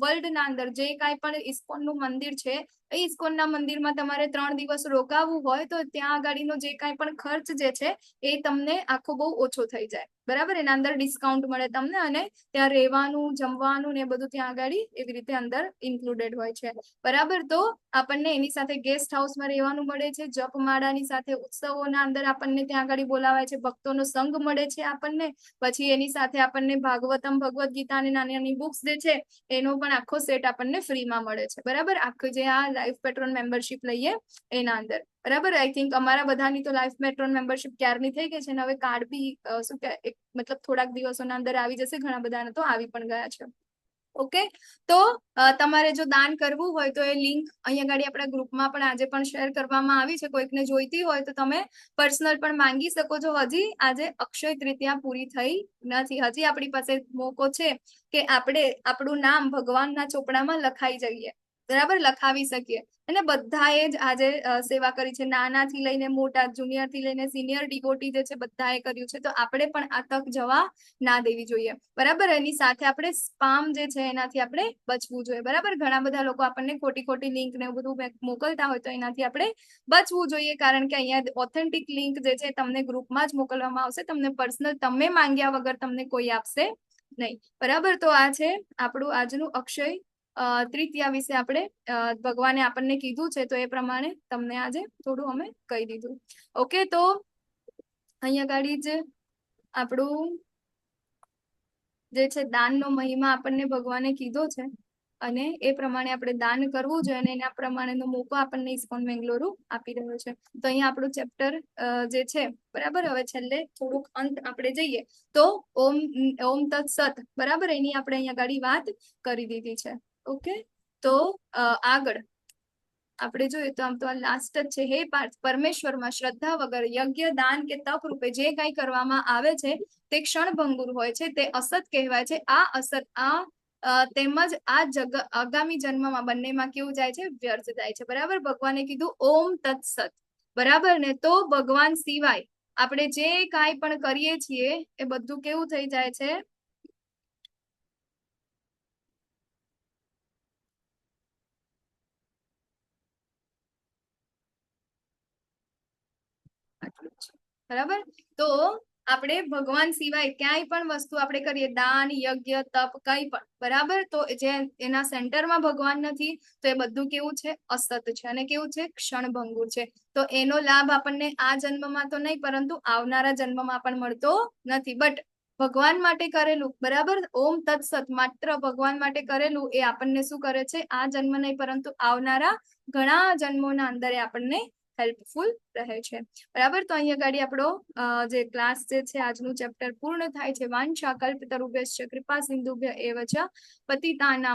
વર્લ્ડના અંદર જે કાંઈ પણ ઇસ્કોનનું મંદિર છે, એ ઇસ્કોનના મંદિરમાં તમારે 3 દિવસ રોકાવું હોય તો ત્યાં આગળનો જે કાંઈ પણ ખર્ચ જે છે એ તમને આખો બહુ ઓછો થઈ જાય, બરાબર. એના અંદર ડિસ્કાઉન્ટ મળે તમને, અને ત્યાં રહેવાનું, જમવાનું ને એ બધું ત્યાં આગળ એવી રીતે અંદર ઇન્ક્લુડેડ હોય છે, બરાબર. તો આપણને એની સાથે ગેસ્ટ હાઉસમાં રહેવાનું મળે છે, જપમાળાની સાથે ઉત્સવોના અંદર આપણને ત્યાં આગળ બોલાવાય છે, ભક્તોનો સંઘ મળે છે આપણને. પછી એની સાથે આપણને ભાગવતમ, ભગવદ્ ગીતા અને નાની નાની બુક્સ જે છે એનો પણ આખો સેટ આપણને ફ્રીમાં મળે છે, બરાબર. આખું જે આ લાઈફ પેટ્રોન મેમ્બરશિપ લઈએ એના અંદર, બરાબર. આઈ થિંક અમારા બધાની તો લાઈફ પેટ્રોન મેમ્બરશિપ ક્યારની થઈ ગઈ છે ને હવે કાર્ડ બી શું કે મતલબ થોડાક દિવસોના અંદર આવી જશે. ઘણા બધાને તો આવી પણ ગયા છે. ઓકે, તો તમારે જો દાન કરવું હોય તો એ લિંક અહીંયા આગળ આપણા ગ્રુપમાં પણ આજે પણ શેર કરવામાં આવી છે. કોઈકને જોઈતી હોય તો તમે પર્સનલ પણ માંગી શકો છો. હજી આજે અક્ષય તૃતીયા પૂરી થઈ નથી, હજી આપણી પાસે મોકો છે કે આપણે આપણું નામ ભગવાનના ચોપડામાં લખાઈ જઈએ, બરાબર, લખાવી શકીએ. અને બધાએ જ આજે સેવા કરી છે, નાનાથી લઈને મોટા, જુનિયર થી લઈને સિનિયર ડિવોટી જે છે બધાએ કર્યું છે. તો આપણે પણ આ તક જવા ના દેવી જોઈએ, બરાબર. એની સાથે આપણે સ્પામ જે છે એનાથી આપણે બચવું જોઈએ, બરાબર. ઘણા બધા લોકો આપણને ખોટી ખોટી લિંક ને બધું મોકલતા હોય તો એનાથી આપણે બચવું જોઈએ, કારણ કે અહીંયા ઓથેન્ટિક લિંક જે છે તમને ગ્રુપમાં જ મોકલવામાં આવશે, તમને પર્સનલ તમે માંગ્યા વગર તમને કોઈ આપશે નહીં, બરાબર. તો આ છે આપણું આજનું અક્ષય તૃતીયા વિશે આપણે ભગવાને આપણને કીધું છે, તો એ પ્રમાણે તમને આજે થોડું અમે કહી દીધું. ઓકે, તો અહીંયા ગાડી જ આપણું જે છે દાનનો મહિમા આપણને ભગવાને કીધો છે અને એ પ્રમાણે આપણે દાન કરવું જોઈએ, અને એના પ્રમાણેનો મોકો આપણને ઇસ્કોન બેંગલુરુ આપી રહ્યો છે. તો અહીંયા આપણું ચેપ્ટર જે છે, બરાબર. હવે છેલ્લે થોડુંક અંત આપણે જઈએ તો ઓમ તત્ સત, બરાબર, એની આપણે અહીંયા ગાડી વાત કરી દીધી છે. ઓકે, તો આગળ આપણે જોઈએ તો આમ તો આ લાસ્ટ જ છે. હે પાર્થ, પરમેશ્વરમાં શ્રદ્ધા વગર યજ્ઞ, દાન કે તપ રૂપે જે કાંઈ કરવામાં આવે છે તે ક્ષણભંગુર હોય છે, તે અસત કહેવાય છે. આ તેમજ આ આગામી જન્મમાં બંનેમાં કેવું જાય છે, વ્યર્થ જાય છે. બરાબર. ભગવાને કીધું ઓમ તત્સત. બરાબર ને. તો ભગવાન સિવાય આપણે જે કાંઈ પણ કરીએ છીએ એ બધું કેવું થઈ જાય છે, બરાબર. તો આપણે ભગવાન સિવાય ક્યાંય પણ વસ્તુ આપણે કરીએ, દાન, યજ્ઞ, તપ, કંઈ પણ, બરાબર, તો જે એના સેન્ટરમાં ભગવાન નથી તો એ બધું કેવું છે, અસત છે અને કેવું છે, ક્ષણભંગુર છે. તો એનો લાભ આપણને આ જન્મમાં તો નહીં પરંતુ આવનારા જન્મમાં પણ મળતો નથી. બટ ભગવાન માટે કરેલું, બરાબર, ઓમ તત્સત માત્ર ભગવાન માટે કરેલું એ આપણને શું કરે છે, આ જન્મ નહીં પરંતુ આવનારા ઘણા જન્મોના અંદર એ આપણને હેલ્પફુલ રહે છે. બરાબર. તો અહીંયા ગાડી આપણો જે ક્લાસ જે છે આજનું ચેપ્ટર પૂર્ણ થાય છે. વાંછા કલ્પતરુભ્યશ્ચ કૃપા સિંધુભ્ય એવ ચ પતિતાનાં